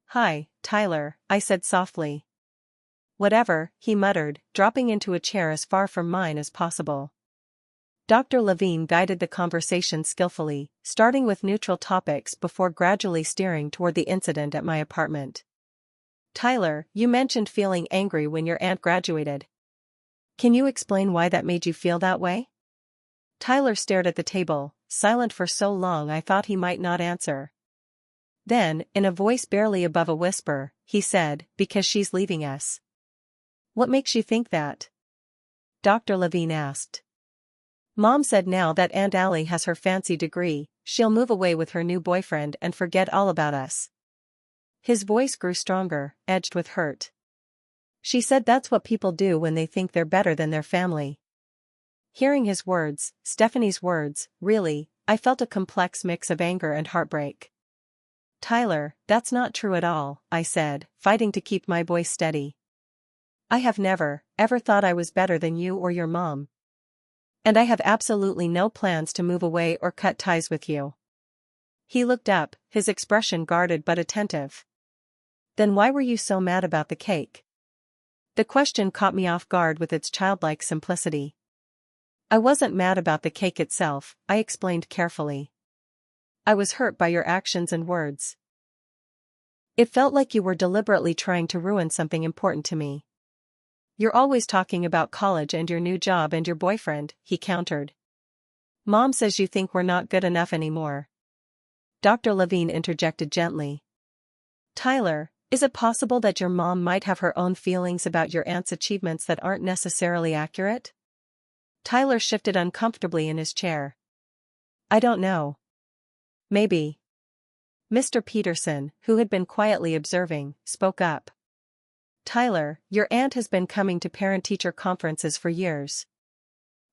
"Hi, Tyler," I said softly. "Whatever," he muttered, dropping into a chair as far from mine as possible. Dr. Levine guided the conversation skillfully, starting with neutral topics before gradually steering toward the incident at my apartment. "Tyler, you mentioned feeling angry when your aunt graduated. Can you explain why that made you feel that way?" Tyler stared at the table, silent for so long I thought he might not answer. Then, in a voice barely above a whisper, he said, "Because she's leaving us." "What makes you think that?" Dr. Levine asked. "Mom said now that Aunt Allie has her fancy degree, she'll move away with her new boyfriend and forget all about us." His voice grew stronger, edged with hurt. "She said that's what people do when they think they're better than their family." Hearing his words, Stephanie's words, really, I felt a complex mix of anger and heartbreak. "Tyler, that's not true at all," I said, fighting to keep my voice steady. "I have never, ever thought I was better than you or your mom. And I have absolutely no plans to move away or cut ties with you." He looked up, his expression guarded but attentive. "Then why were you so mad about the cake?" The question caught me off guard with its childlike simplicity. "I wasn't mad about the cake itself," I explained carefully. "I was hurt by your actions and words. It felt like you were deliberately trying to ruin something important to me." "You're always talking about college and your new job and your boyfriend," he countered. "Mom says you think we're not good enough anymore." Dr. Levine interjected gently. "Tyler, is it possible that your mom might have her own feelings about your aunt's achievements that aren't necessarily accurate?" Tyler shifted uncomfortably in his chair. "I don't know. Maybe." Mr. Peterson, who had been quietly observing, spoke up. "Tyler, your aunt has been coming to parent-teacher conferences for years.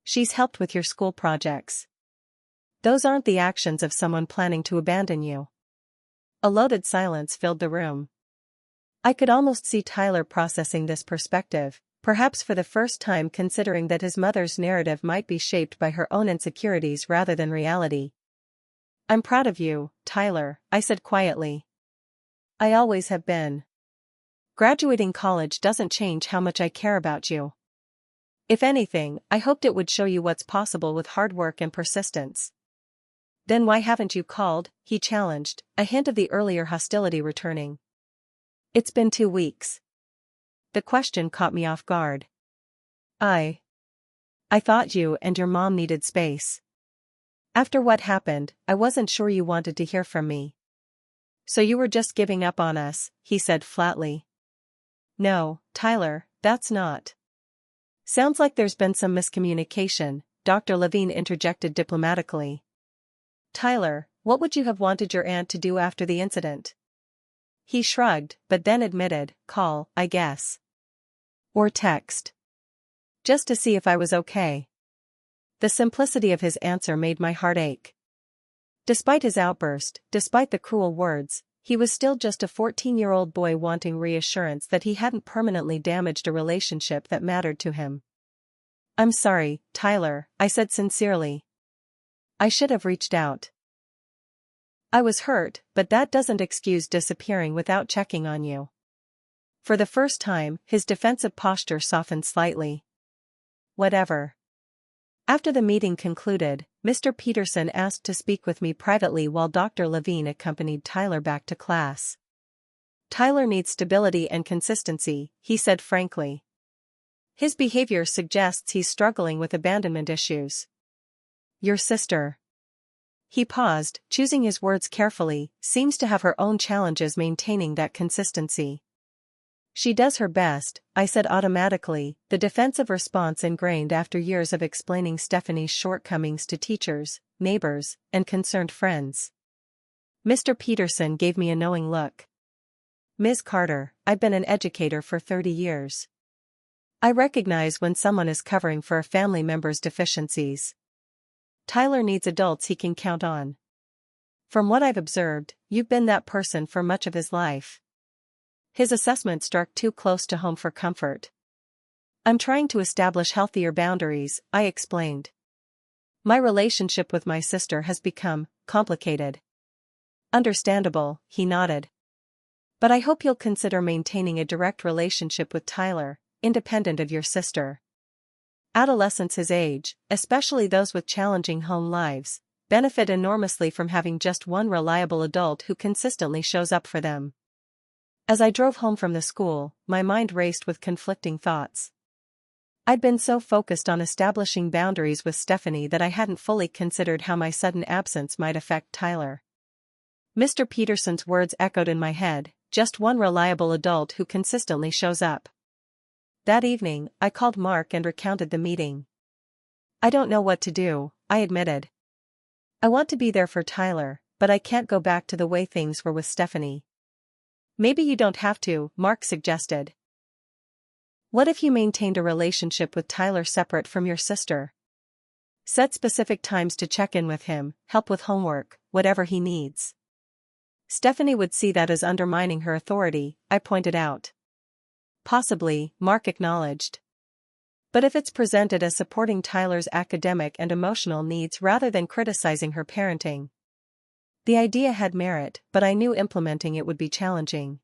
She's helped with your school projects. Those aren't the actions of someone planning to abandon you." A loaded silence filled the room. I could almost see Tyler processing this perspective, perhaps for the first time considering that his mother's narrative might be shaped by her own insecurities rather than reality. "I'm proud of you, Tyler," I said quietly. "I always have been. Graduating college doesn't change how much I care about you. If anything, I hoped it would show you what's possible with hard work and persistence." "Then why haven't you called?" he challenged, a hint of the earlier hostility returning. "It's been 2 weeks." The question caught me off guard. I thought you and your mom needed space. After what happened, I wasn't sure you wanted to hear from me." "So you were just giving up on us," he said flatly. "No, Tyler, that's not." "Sounds like there's been some miscommunication," Dr. Levine interjected diplomatically. "Tyler, what would you have wanted your aunt to do after the incident?" He shrugged, but then admitted, "Call, I guess." Or text. Just to see if I was okay. The simplicity of his answer made my heart ache. Despite his outburst, despite the cruel words, he was still just a 14-year-old boy wanting reassurance that he hadn't permanently damaged a relationship that mattered to him. "I'm sorry, Tyler," I said sincerely. "I should have reached out. I was hurt, but that doesn't excuse disappearing without checking on you." For the first time, his defensive posture softened slightly. "Whatever." After the meeting concluded, Mr. Peterson asked to speak with me privately while Dr. Levine accompanied Tyler back to class. "Tyler needs stability and consistency," he said frankly. "His behavior suggests he's struggling with abandonment issues." "Your sister." He paused, choosing his words carefully, "seems to have her own challenges maintaining that consistency." "She does her best," I said automatically, the defensive response ingrained after years of explaining Stephanie's shortcomings to teachers, neighbors, and concerned friends. Mr. Peterson gave me a knowing look. "Ms. Carter, I've been an educator for 30 years. I recognize when someone is covering for a family member's deficiencies. Tyler needs adults he can count on. From what I've observed, you've been that person for much of his life." His assessment struck too close to home for comfort. "I'm trying to establish healthier boundaries," I explained. "My relationship with my sister has become complicated." "Understandable," he nodded. "But I hope you'll consider maintaining a direct relationship with Tyler, independent of your sister. Adolescents his age, especially those with challenging home lives, benefit enormously from having just one reliable adult who consistently shows up for them." As I drove home from the school, my mind raced with conflicting thoughts. I'd been so focused on establishing boundaries with Stephanie that I hadn't fully considered how my sudden absence might affect Tyler. Mr. Peterson's words echoed in my head, just one reliable adult who consistently shows up. That evening, I called Mark and recounted the meeting. "I don't know what to do," I admitted. "I want to be there for Tyler, but I can't go back to the way things were with Stephanie." "Maybe you don't have to," Mark suggested. "What if you maintained a relationship with Tyler separate from your sister? Set specific times to check in with him, help with homework, whatever he needs." "Stephanie would see that as undermining her authority," I pointed out. "Possibly," Mark acknowledged. "But if it's presented as supporting Tyler's academic and emotional needs rather than criticizing her parenting." The idea had merit, but I knew implementing it would be challenging.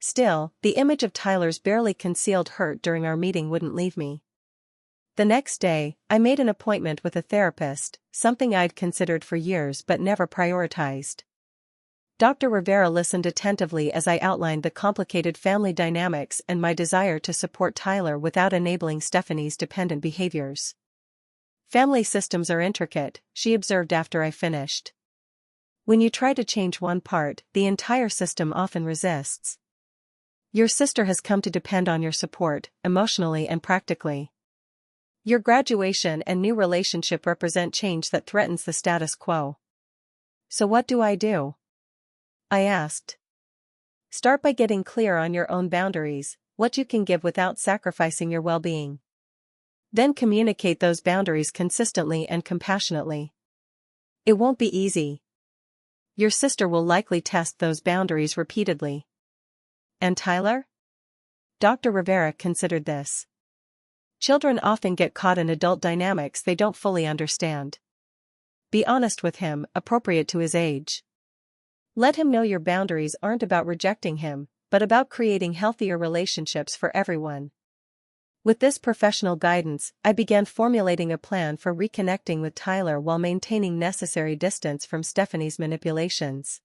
Still, the image of Tyler's barely concealed hurt during our meeting wouldn't leave me. The next day, I made an appointment with a therapist, something I'd considered for years but never prioritized. Dr. Rivera listened attentively as I outlined the complicated family dynamics and my desire to support Tyler without enabling Stephanie's dependent behaviors. "Family systems are intricate," she observed after I finished. "When you try to change one part, the entire system often resists. Your sister has come to depend on your support, emotionally and practically. Your graduation and new relationship represent change that threatens the status quo. So what do I do?" I asked. "Start by getting clear on your own boundaries, what you can give without sacrificing your well-being. Then communicate those boundaries consistently and compassionately. It won't be easy. Your sister will likely test those boundaries repeatedly." "And Tyler?" Dr. Rivera considered this. "Children often get caught in adult dynamics they don't fully understand. Be honest with him, appropriate to his age. Let him know your boundaries aren't about rejecting him, but about creating healthier relationships for everyone." With this professional guidance, I began formulating a plan for reconnecting with Tyler while maintaining necessary distance from Stephanie's manipulations.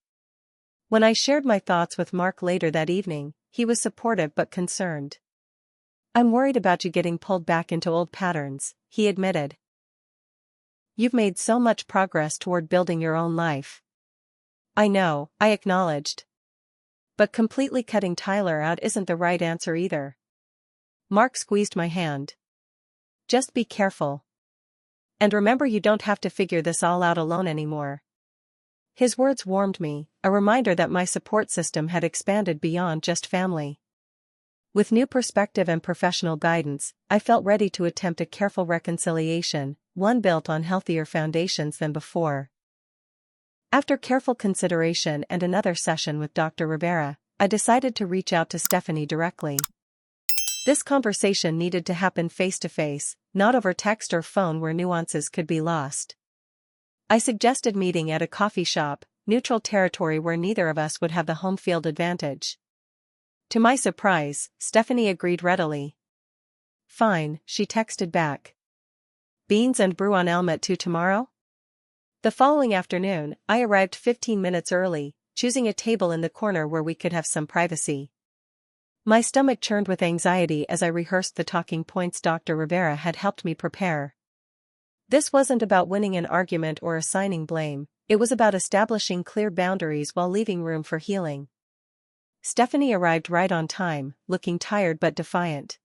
When I shared my thoughts with Mark later that evening, he was supportive but concerned. "I'm worried about you getting pulled back into old patterns," he admitted. "You've made so much progress toward building your own life." "I know," I acknowledged. "But completely cutting Tyler out isn't the right answer either." Mark squeezed my hand. "Just be careful. And remember you don't have to figure this all out alone anymore." His words warmed me, a reminder that my support system had expanded beyond just family. With new perspective and professional guidance, I felt ready to attempt a careful reconciliation, one built on healthier foundations than before. After careful consideration and another session with Dr. Rivera, I decided to reach out to Stephanie directly. This conversation needed to happen face-to-face, not over text or phone where nuances could be lost. I suggested meeting at a coffee shop, neutral territory where neither of us would have the home field advantage. To my surprise, Stephanie agreed readily. Fine, she texted back. Beans and brew on Elm at 2 tomorrow? The following afternoon, I arrived 15 minutes early, choosing a table in the corner where we could have some privacy. My stomach churned with anxiety as I rehearsed the talking points Dr. Rivera had helped me prepare. This wasn't about winning an argument or assigning blame, it was about establishing clear boundaries while leaving room for healing. Stephanie arrived right on time, looking tired but defiant.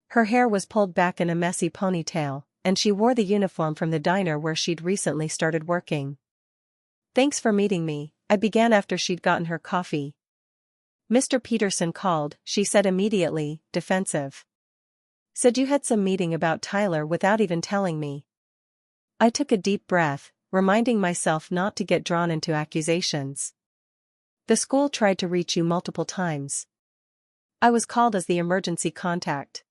Her hair was pulled back in a messy ponytail, and she wore the uniform from the diner where she'd recently started working. Thanks for meeting me, I began after she'd gotten her coffee. Mr. Peterson called, she said immediately, defensive. Said you had some meeting about Tyler without even telling me. I took a deep breath, reminding myself not to get drawn into accusations. The school tried to reach you multiple times. I was called as the emergency contact.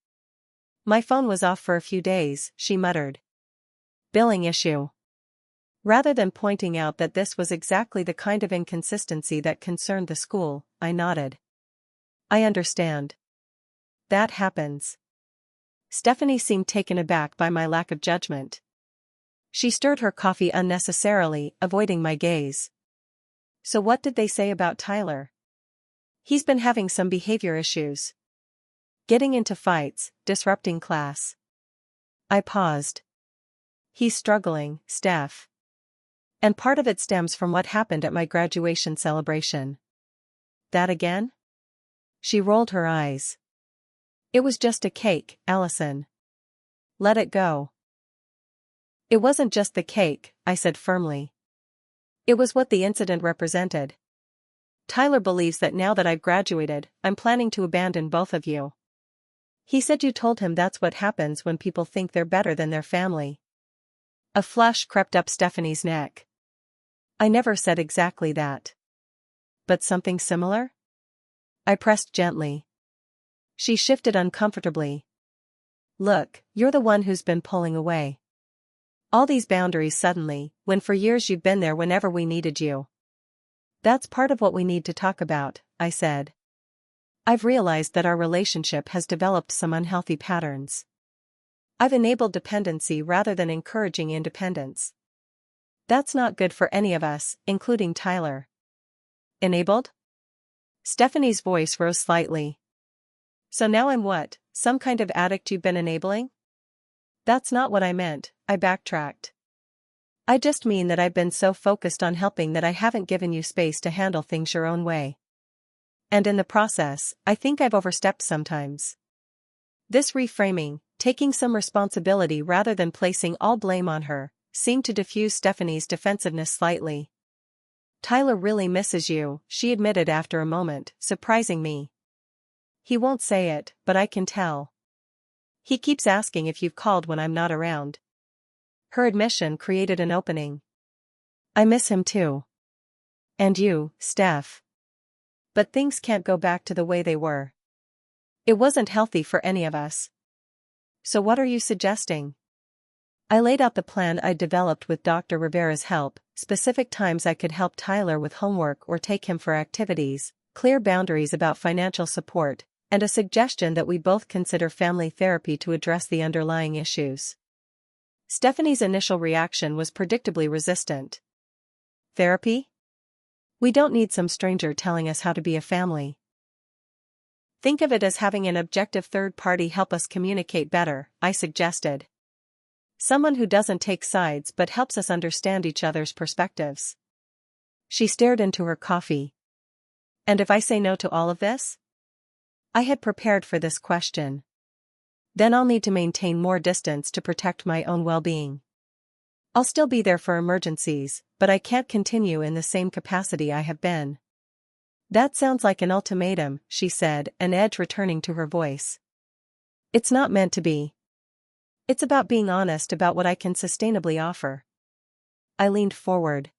My phone was off for a few days, she muttered. Billing issue. Rather than pointing out that this was exactly the kind of inconsistency that concerned the school, I nodded. I understand. That happens. Stephanie seemed taken aback by my lack of judgment. She stirred her coffee unnecessarily, avoiding my gaze. So what did they say about Tyler? He's been having some behavior issues. Getting into fights, disrupting class. I paused. He's struggling, Steph. And part of it stems from what happened at my graduation celebration. That again? She rolled her eyes. It was just a cake, Allison. Let it go. It wasn't just the cake, I said firmly. It was what the incident represented. Tyler believes that now that I've graduated, I'm planning to abandon both of you. He said you told him that's what happens when people think they're better than their family. A flush crept up Stephanie's neck. I never said exactly that. But something similar? I pressed gently. She shifted uncomfortably. Look, you're the one who's been pulling away. All these boundaries suddenly, when for years you've been there whenever we needed you. That's part of what we need to talk about, I said. I've realized that our relationship has developed some unhealthy patterns. I've enabled dependency rather than encouraging independence. That's not good for any of us, including Tyler. Enabled? Stephanie's voice rose slightly. So now I'm what, some kind of addict you've been enabling? That's not what I meant, I backtracked. I just mean that I've been so focused on helping that I haven't given you space to handle things your own way. And in the process, I think I've overstepped sometimes. This reframing, taking some responsibility rather than placing all blame on her, seemed to diffuse Stephanie's defensiveness slightly. Tyler really misses you, she admitted after a moment, surprising me. He won't say it, but I can tell. He keeps asking if you've called when I'm not around. Her admission created an opening. I miss him too. And you, Steph. But things can't go back to the way they were. It wasn't healthy for any of us. So what are you suggesting? I laid out the plan I'd developed with Dr. Rivera's help, specific times I could help Tyler with homework or take him for activities, clear boundaries about financial support, and a suggestion that we both consider family therapy to address the underlying issues. Stephanie's initial reaction was predictably resistant. Therapy? We don't need some stranger telling us how to be a family. Think of it as having an objective third party help us communicate better, I suggested. Someone who doesn't take sides but helps us understand each other's perspectives. She stared into her coffee. And if I say no to all of this? I had prepared for this question. Then I'll need to maintain more distance to protect my own well-being. I'll still be there for emergencies, but I can't continue in the same capacity I have been. That sounds like an ultimatum, she said, an edge returning to her voice. It's not meant to be. It's about being honest about what I can sustainably offer. I leaned forward.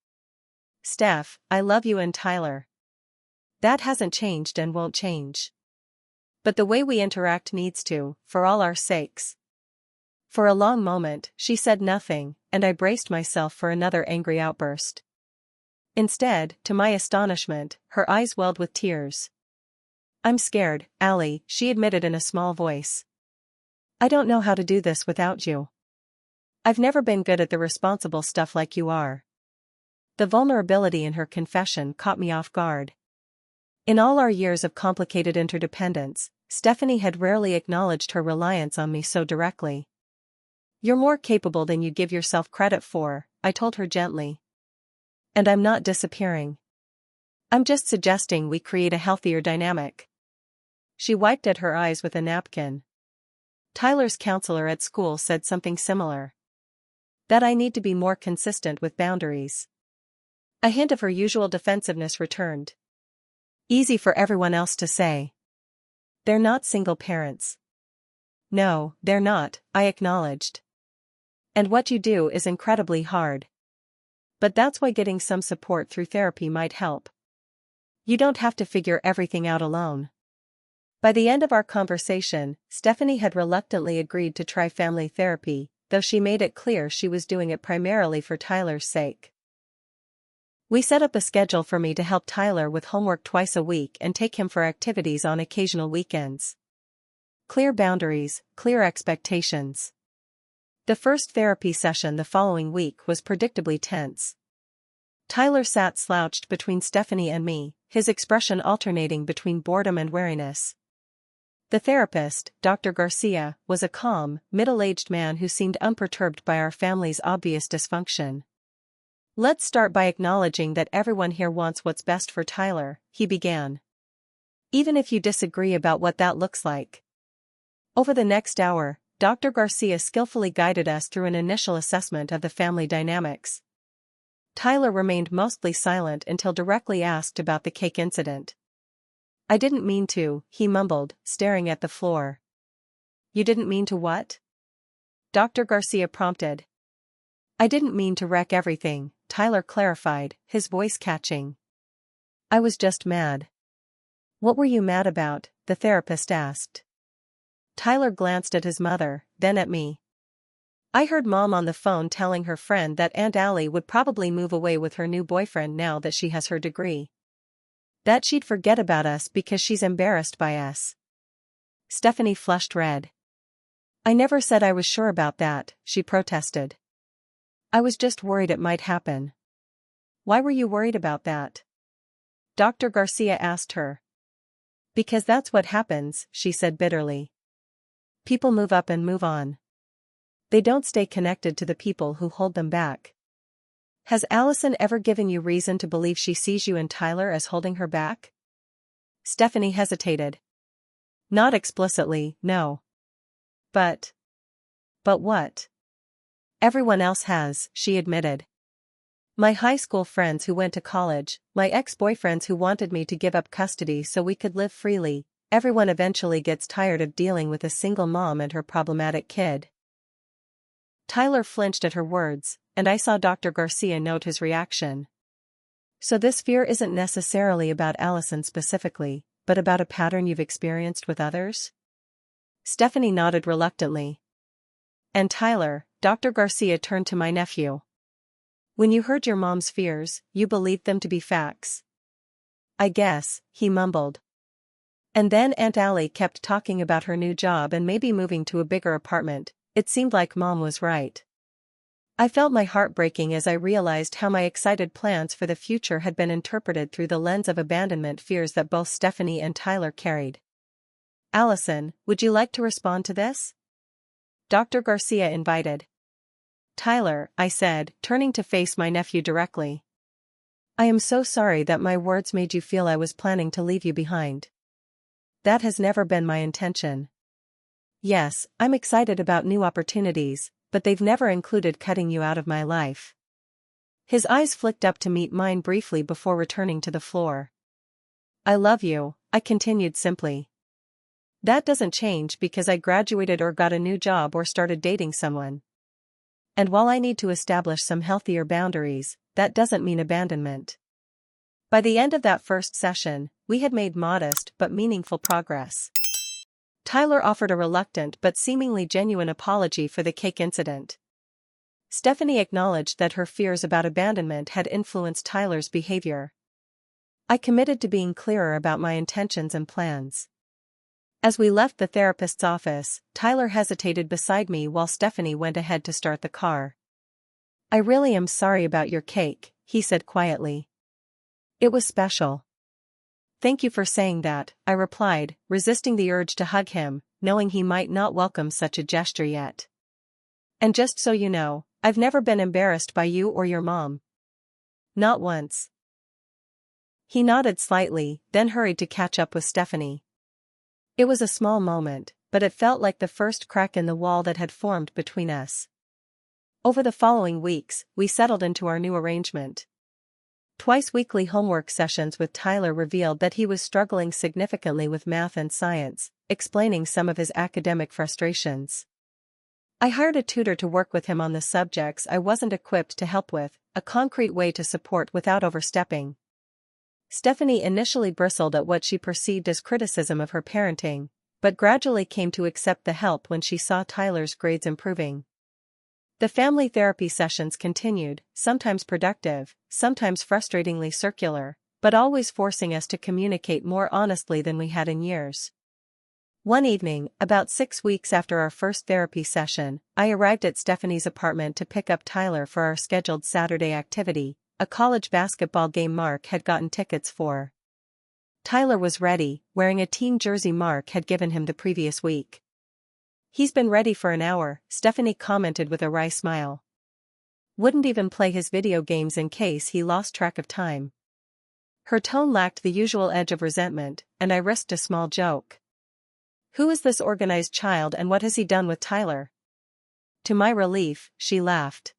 Steph, I love you and Tyler. That hasn't changed and won't change. But the way we interact needs to, for all our sakes. For a long moment, she said nothing, and I braced myself for another angry outburst. Instead, to my astonishment, her eyes welled with tears. I'm scared, Allie, she admitted in a small voice. I don't know how to do this without you. I've never been good at the responsible stuff like you are. The vulnerability in her confession caught me off guard. In all our years of complicated interdependence, Stephanie had rarely acknowledged her reliance on me so directly. You're more capable than you give yourself credit for, I told her gently. And I'm not disappearing. I'm just suggesting we create a healthier dynamic. She wiped at her eyes with a napkin. Tyler's counselor at school said something similar. That I need to be more consistent with boundaries. A hint of her usual defensiveness returned. Easy for everyone else to say. They're not single parents. No, they're not, I acknowledged. And what you do is incredibly hard. But that's why getting some support through therapy might help. You don't have to figure everything out alone. By the end of our conversation, Stephanie had reluctantly agreed to try family therapy, though she made it clear she was doing it primarily for Tyler's sake. We set up a schedule for me to help Tyler with homework twice a week and take him for activities on occasional weekends. Clear boundaries, clear expectations. The first therapy session the following week was predictably tense. Tyler sat slouched between Stephanie and me, his expression alternating between boredom and wariness. The therapist, Dr. Garcia, was a calm, middle-aged man who seemed unperturbed by our family's obvious dysfunction. Let's start by acknowledging that everyone here wants what's best for Tyler, he began. Even if you disagree about what that looks like. Over the next hour, Dr. Garcia skillfully guided us through an initial assessment of the family dynamics. Tyler remained mostly silent until directly asked about the cake incident. I didn't mean to, he mumbled, staring at the floor. You didn't mean to what? Dr. Garcia prompted. I didn't mean to wreck everything, Tyler clarified, his voice catching. I was just mad. What were you mad about? The therapist asked. Tyler glanced at his mother, then at me. I heard Mom on the phone telling her friend that Aunt Allie would probably move away with her new boyfriend now that she has her degree. That she'd forget about us because she's embarrassed by us. Stephanie flushed red. I never said I was sure about that, she protested. I was just worried it might happen. Why were you worried about that? Dr. Garcia asked her. Because that's what happens, she said bitterly. People move up and move on. They don't stay connected to the people who hold them back. Has Allison ever given you reason to believe she sees you and Tyler as holding her back? Stephanie hesitated. Not explicitly, no. But what? Everyone else has, she admitted. My high school friends who went to college, my ex-boyfriends who wanted me to give up custody so we could live freely. Everyone eventually gets tired of dealing with a single mom and her problematic kid. Tyler flinched at her words, and I saw Dr. Garcia note his reaction. So this fear isn't necessarily about Allison specifically, but about a pattern you've experienced with others? Stephanie nodded reluctantly. And Tyler, Dr. Garcia turned to my nephew. When you heard your mom's fears, you believed them to be facts. I guess, he mumbled. And then Aunt Allie kept talking about her new job and maybe moving to a bigger apartment. It seemed like Mom was right. I felt my heart breaking as I realized how my excited plans for the future had been interpreted through the lens of abandonment fears that both Stephanie and Tyler carried. Allison, would you like to respond to this? Dr. Garcia invited. Tyler, I said, turning to face my nephew directly. I am so sorry that my words made you feel I was planning to leave you behind. That has never been my intention. Yes, I'm excited about new opportunities, but they've never included cutting you out of my life. His eyes flicked up to meet mine briefly before returning to the floor. I love you, I continued simply. That doesn't change because I graduated or got a new job or started dating someone. And while I need to establish some healthier boundaries, that doesn't mean abandonment. By the end of that first session, we had made modest but meaningful progress. Tyler offered a reluctant but seemingly genuine apology for the cake incident. Stephanie acknowledged that her fears about abandonment had influenced Tyler's behavior. I committed to being clearer about my intentions and plans. As we left the therapist's office, Tyler hesitated beside me while Stephanie went ahead to start the car. I really am sorry about your cake, he said quietly. It was special. Thank you for saying that, I replied, resisting the urge to hug him, knowing he might not welcome such a gesture yet. And just so you know, I've never been embarrassed by you or your mom. Not once. He nodded slightly, then hurried to catch up with Stephanie. It was a small moment, but it felt like the first crack in the wall that had formed between us. Over the following weeks, we settled into our new arrangement. Twice-weekly homework sessions with Tyler revealed that he was struggling significantly with math and science, explaining some of his academic frustrations. I hired a tutor to work with him on the subjects I wasn't equipped to help with, a concrete way to support without overstepping. Stephanie initially bristled at what she perceived as criticism of her parenting, but gradually came to accept the help when she saw Tyler's grades improving. The family therapy sessions continued, sometimes productive, sometimes frustratingly circular, but always forcing us to communicate more honestly than we had in years. One evening, about 6 weeks after our first therapy session, I arrived at Stephanie's apartment to pick up Tyler for our scheduled Saturday activity, a college basketball game Mark had gotten tickets for. Tyler was ready, wearing a team jersey Mark had given him the previous week. He's been ready for an hour, Stephanie commented with a wry smile. Wouldn't even play his video games in case he lost track of time. Her tone lacked the usual edge of resentment, and I risked a small joke. Who is this organized child and what has he done with Tyler? To my relief, she laughed.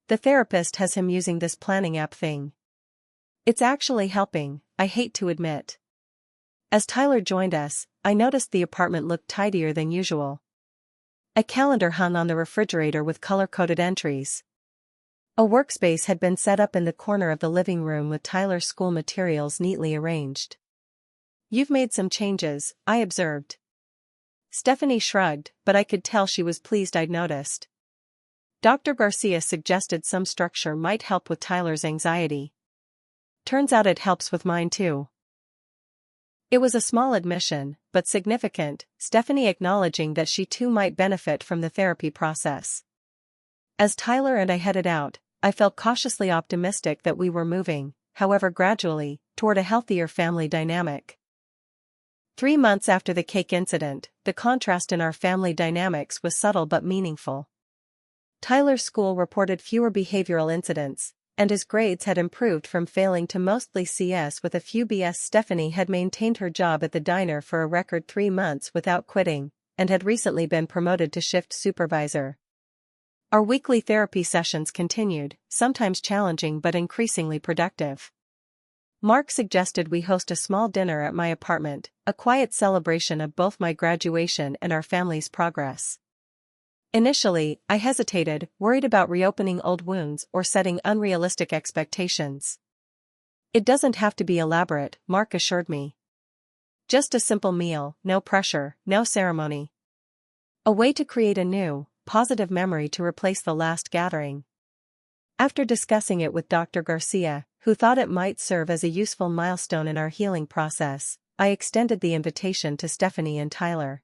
The therapist has him using this planning app thing. It's actually helping, I hate to admit. As Tyler joined us, I noticed the apartment looked tidier than usual. A calendar hung on the refrigerator with color-coded entries. A workspace had been set up in the corner of the living room with Tyler's school materials neatly arranged. You've made some changes, I observed. Stephanie shrugged, but I could tell she was pleased I'd noticed. Dr. Garcia suggested some structure might help with Tyler's anxiety. Turns out it helps with mine too. It was a small admission, but significant, Stephanie acknowledging that she too might benefit from the therapy process. As Tyler and I headed out, I felt cautiously optimistic that we were moving, however gradually, toward a healthier family dynamic. 3 months after the cake incident, the contrast in our family dynamics was subtle but meaningful. Tyler's school reported fewer behavioral incidents, and his grades had improved from failing to mostly CS with a few Bs. Stephanie had maintained her job at the diner for a record 3 months without quitting, and had recently been promoted to shift supervisor. Our weekly therapy sessions continued, sometimes challenging but increasingly productive. Mark suggested we host a small dinner at my apartment, a quiet celebration of both my graduation and our family's progress. Initially, I hesitated, worried about reopening old wounds or setting unrealistic expectations. It doesn't have to be elaborate, Mark assured me. Just a simple meal, no pressure, no ceremony. A way to create a new, positive memory to replace the last gathering. After discussing it with Dr. Garcia, who thought it might serve as a useful milestone in our healing process, I extended the invitation to Stephanie and Tyler.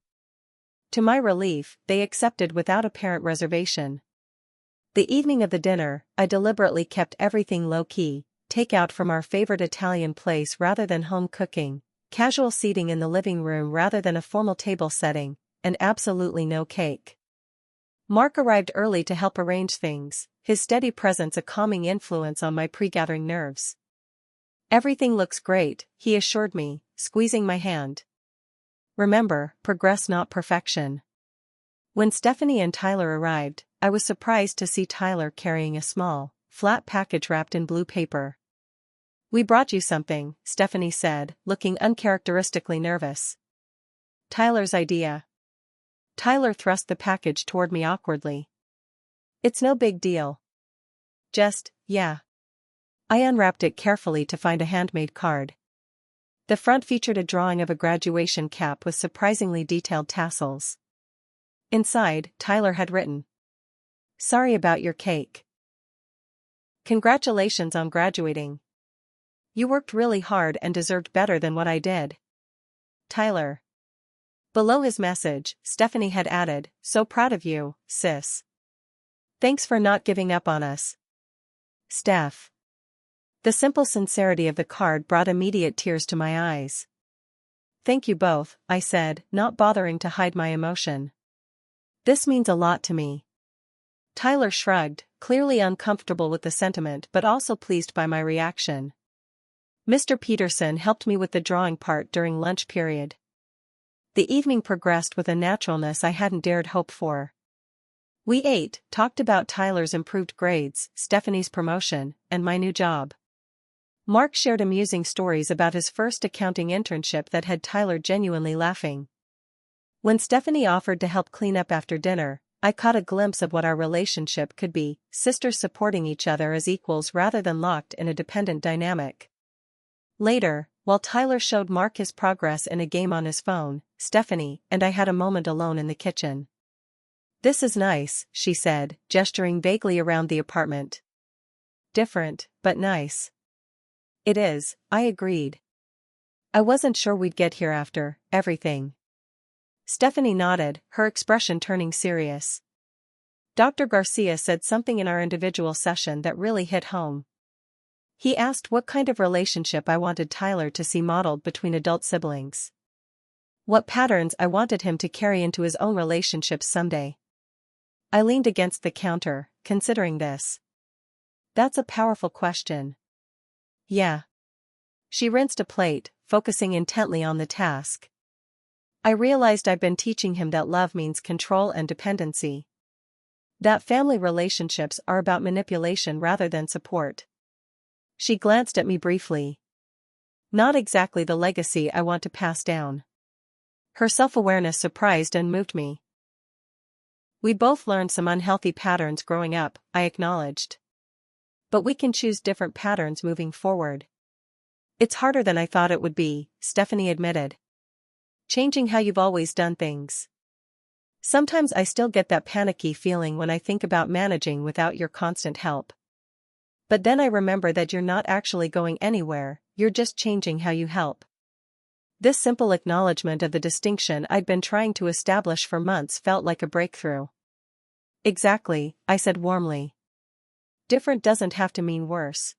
To my relief, they accepted without apparent reservation. The evening of the dinner, I deliberately kept everything low-key, takeout from our favorite Italian place rather than home cooking, casual seating in the living room rather than a formal table setting, and absolutely no cake. Mark arrived early to help arrange things, his steady presence a calming influence on my pre-gathering nerves. Everything looks great, he assured me, squeezing my hand. Remember, progress not perfection. When Stephanie and Tyler arrived, I was surprised to see Tyler carrying a small, flat package wrapped in blue paper. We brought you something, Stephanie said, looking uncharacteristically nervous. Tyler's idea. Tyler thrust the package toward me awkwardly. It's no big deal. Just, yeah. I unwrapped it carefully to find a handmade card. The front featured a drawing of a graduation cap with surprisingly detailed tassels. Inside, Tyler had written, "Sorry about your cake. Congratulations on graduating. You worked really hard and deserved better than what I did. Tyler." Below his message, Stephanie had added, "So proud of you, sis. Thanks for not giving up on us. Steph." The simple sincerity of the card brought immediate tears to my eyes. "Thank you both," I said, not bothering to hide my emotion. "This means a lot to me." Tyler shrugged, clearly uncomfortable with the sentiment but also pleased by my reaction. Mr. Peterson helped me with the drawing part during lunch period. The evening progressed with a naturalness I hadn't dared hope for. We ate, talked about Tyler's improved grades, Stephanie's promotion, and my new job. Mark shared amusing stories about his first accounting internship that had Tyler genuinely laughing. When Stephanie offered to help clean up after dinner, I caught a glimpse of what our relationship could be, sisters supporting each other as equals rather than locked in a dependent dynamic. Later, while Tyler showed Mark his progress in a game on his phone, Stephanie and I had a moment alone in the kitchen. "This is nice," she said, gesturing vaguely around the apartment. "Different, but nice." "It is," I agreed. "I wasn't sure we'd get here after everything." Stephanie nodded, her expression turning serious. "Dr. Garcia said something in our individual session that really hit home. He asked what kind of relationship I wanted Tyler to see modeled between adult siblings. What patterns I wanted him to carry into his own relationships someday." I leaned against the counter, considering this. "That's a powerful question." "Yeah." She rinsed a plate, focusing intently on the task. "I realized I've been teaching him that love means control and dependency. That family relationships are about manipulation rather than support." She glanced at me briefly. "Not exactly the legacy I want to pass down." Her self-awareness surprised and moved me. "We both learned some unhealthy patterns growing up," I acknowledged. "But we can choose different patterns moving forward." "It's harder than I thought it would be," Stephanie admitted. "Changing how you've always done things. Sometimes I still get that panicky feeling when I think about managing without your constant help. But then I remember that you're not actually going anywhere, you're just changing how you help." This simple acknowledgement of the distinction I'd been trying to establish for months felt like a breakthrough. "Exactly," I said warmly. "Different doesn't have to mean worse."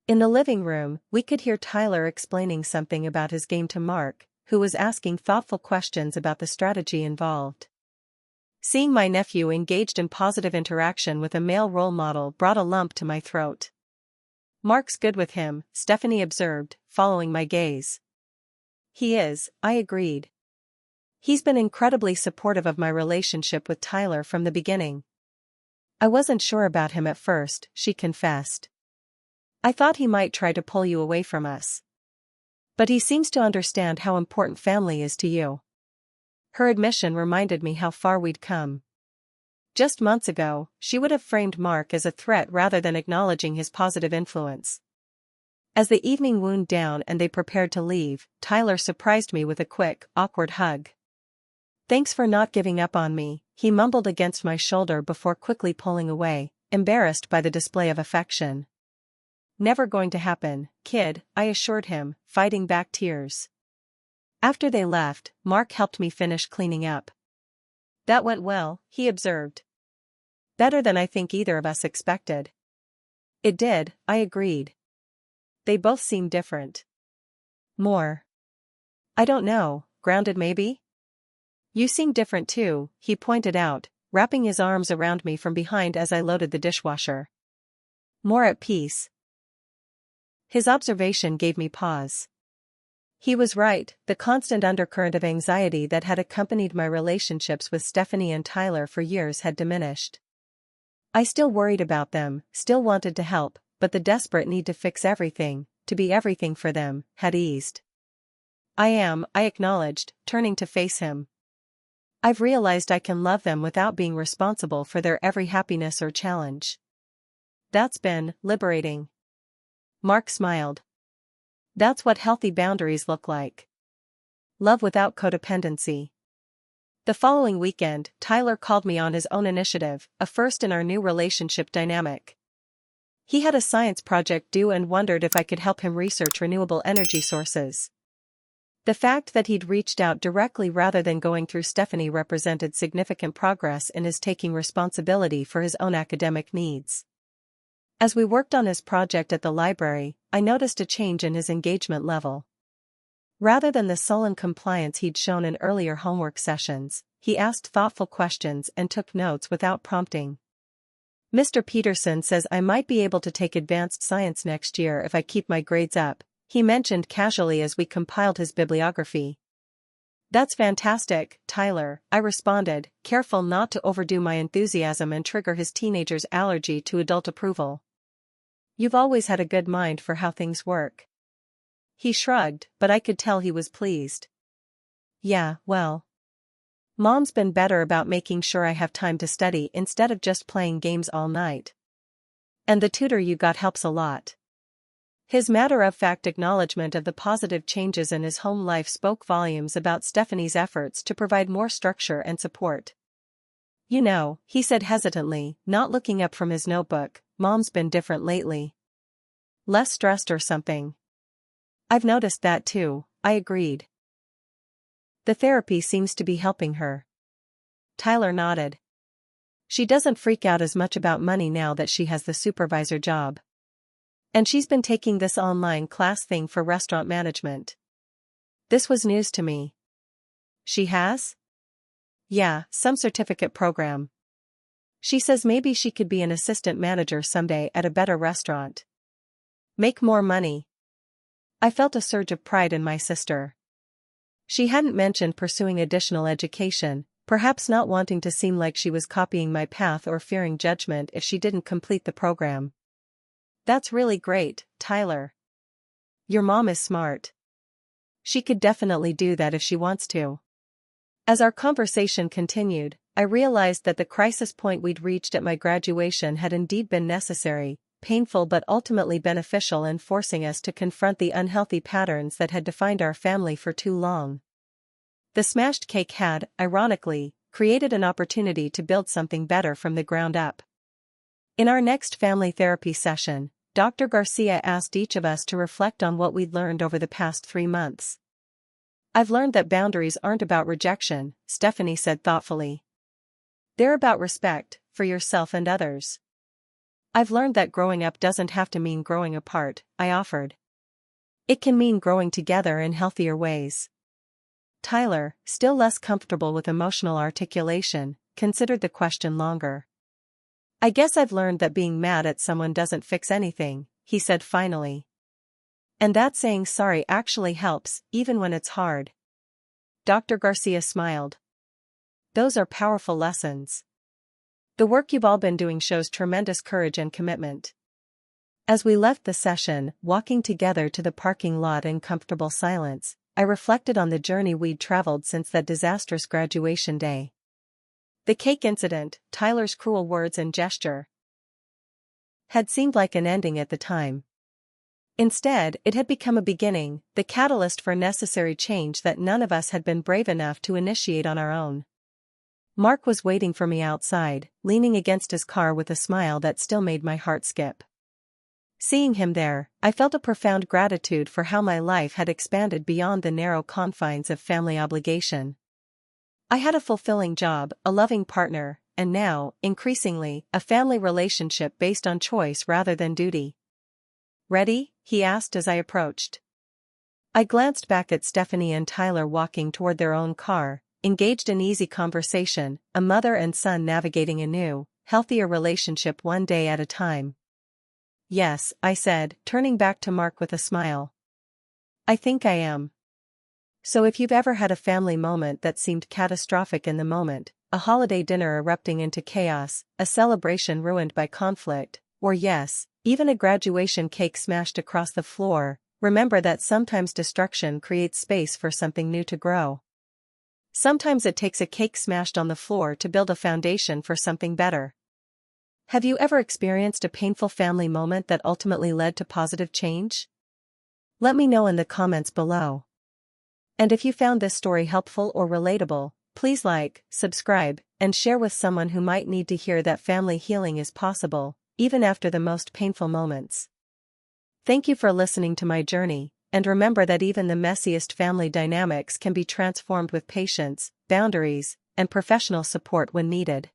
In the living room, we could hear Tyler explaining something about his game to Mark, who was asking thoughtful questions about the strategy involved. Seeing my nephew engaged in positive interaction with a male role model brought a lump to my throat. "Mark's good with him," Stephanie observed, following my gaze. "He is," I agreed. "He's been incredibly supportive of my relationship with Tyler from the beginning." "I wasn't sure about him at first," she confessed. "I thought he might try to pull you away from us. But he seems to understand how important family is to you." Her admission reminded me how far we'd come. Just months ago, she would have framed Mark as a threat rather than acknowledging his positive influence. As the evening wound down and they prepared to leave, Tyler surprised me with a quick, awkward hug. "Thanks for not giving up on me," he mumbled against my shoulder before quickly pulling away, embarrassed by the display of affection. "Never going to happen, kid," I assured him, fighting back tears. After they left, Mark helped me finish cleaning up. "That went well," he observed. "Better than I think either of us expected." "It did," I agreed. "They both seem different." "More. I don't know, grounded maybe?" "You seem different too," he pointed out, wrapping his arms around me from behind as I loaded the dishwasher. "More at peace." His observation gave me pause. He was right, the constant undercurrent of anxiety that had accompanied my relationships with Stephanie and Tyler for years had diminished. I still worried about them, still wanted to help, but the desperate need to fix everything, to be everything for them, had eased. I acknowledged, turning to face him. I've realized I can love them without being responsible for their every happiness or challenge. That's been liberating. Mark smiled. That's what healthy boundaries look like. Love without codependency. The following weekend, Tyler called me on his own initiative, a first in our new relationship dynamic. He had a science project due and wondered if I could help him research renewable energy sources. The fact that he'd reached out directly rather than going through Stephanie represented significant progress in his taking responsibility for his own academic needs. As we worked on his project at the library, I noticed a change in his engagement level. Rather than the sullen compliance he'd shown in earlier homework sessions, he asked thoughtful questions and took notes without prompting. Mr. Peterson says I might be able to take advanced science next year if I keep my grades up, he mentioned casually as we compiled his bibliography. That's fantastic, Tyler, I responded, careful not to overdo my enthusiasm and trigger his teenager's allergy to adult approval. You've always had a good mind for how things work. He shrugged, but I could tell he was pleased. Yeah, well. Mom's been better about making sure I have time to study instead of just playing games all night. And the tutor you got helps a lot. His matter-of-fact acknowledgement of the positive changes in his home life spoke volumes about Stephanie's efforts to provide more structure and support. You know, he said hesitantly, not looking up from his notebook, Mom's been different lately. Less stressed or something. I've noticed that too, I agreed. The therapy seems to be helping her. Tyler nodded. She doesn't freak out as much about money now that she has the supervisor job. And she's been taking this online class thing for restaurant management. This was news to me. She has? Yeah, some certificate program. She says maybe she could be an assistant manager someday at a better restaurant. Make more money. I felt a surge of pride in my sister. She hadn't mentioned pursuing additional education, perhaps not wanting to seem like she was copying my path or fearing judgment if she didn't complete the program. That's really great, Tyler. Your mom is smart. She could definitely do that if she wants to. As our conversation continued, I realized that the crisis point we'd reached at my graduation had indeed been necessary, painful but ultimately beneficial in forcing us to confront the unhealthy patterns that had defined our family for too long. The smashed cake had, ironically, created an opportunity to build something better from the ground up. In our next family therapy session, Dr. Garcia asked each of us to reflect on what we'd learned over the past 3 months. I've learned that boundaries aren't about rejection, Stephanie said thoughtfully. They're about respect, for yourself and others. I've learned that growing up doesn't have to mean growing apart, I offered. It can mean growing together in healthier ways. Tyler, still less comfortable with emotional articulation, considered the question longer. I guess I've learned that being mad at someone doesn't fix anything, he said finally. And that saying sorry actually helps, even when it's hard. Dr. Garcia smiled. Those are powerful lessons. The work you've all been doing shows tremendous courage and commitment. As we left the session, walking together to the parking lot in comfortable silence, I reflected on the journey we'd traveled since that disastrous graduation day. The cake incident, Tyler's cruel words and gesture, had seemed like an ending at the time. Instead, it had become a beginning, the catalyst for necessary change that none of us had been brave enough to initiate on our own. Mark was waiting for me outside, leaning against his car with a smile that still made my heart skip. Seeing him there, I felt a profound gratitude for how my life had expanded beyond the narrow confines of family obligation. I had a fulfilling job, a loving partner, and now, increasingly, a family relationship based on choice rather than duty. Ready? He asked as I approached. I glanced back at Stephanie and Tyler walking toward their own car, engaged in easy conversation, a mother and son navigating a new, healthier relationship one day at a time. Yes, I said, turning back to Mark with a smile. I think I am. So if you've ever had a family moment that seemed catastrophic in the moment, a holiday dinner erupting into chaos, a celebration ruined by conflict, or yes, Even a graduation cake smashed across the floor, remember that sometimes destruction creates space for something new to grow. Sometimes it takes a cake smashed on the floor to build a foundation for something better. Have you ever experienced a painful family moment that ultimately led to positive change? Let me know in the comments below. And if you found this story helpful or relatable, please like, subscribe, and share with someone who might need to hear that family healing is possible, even after the most painful moments. Thank you for listening to my journey, and remember that even the messiest family dynamics can be transformed with patience, boundaries, and professional support when needed.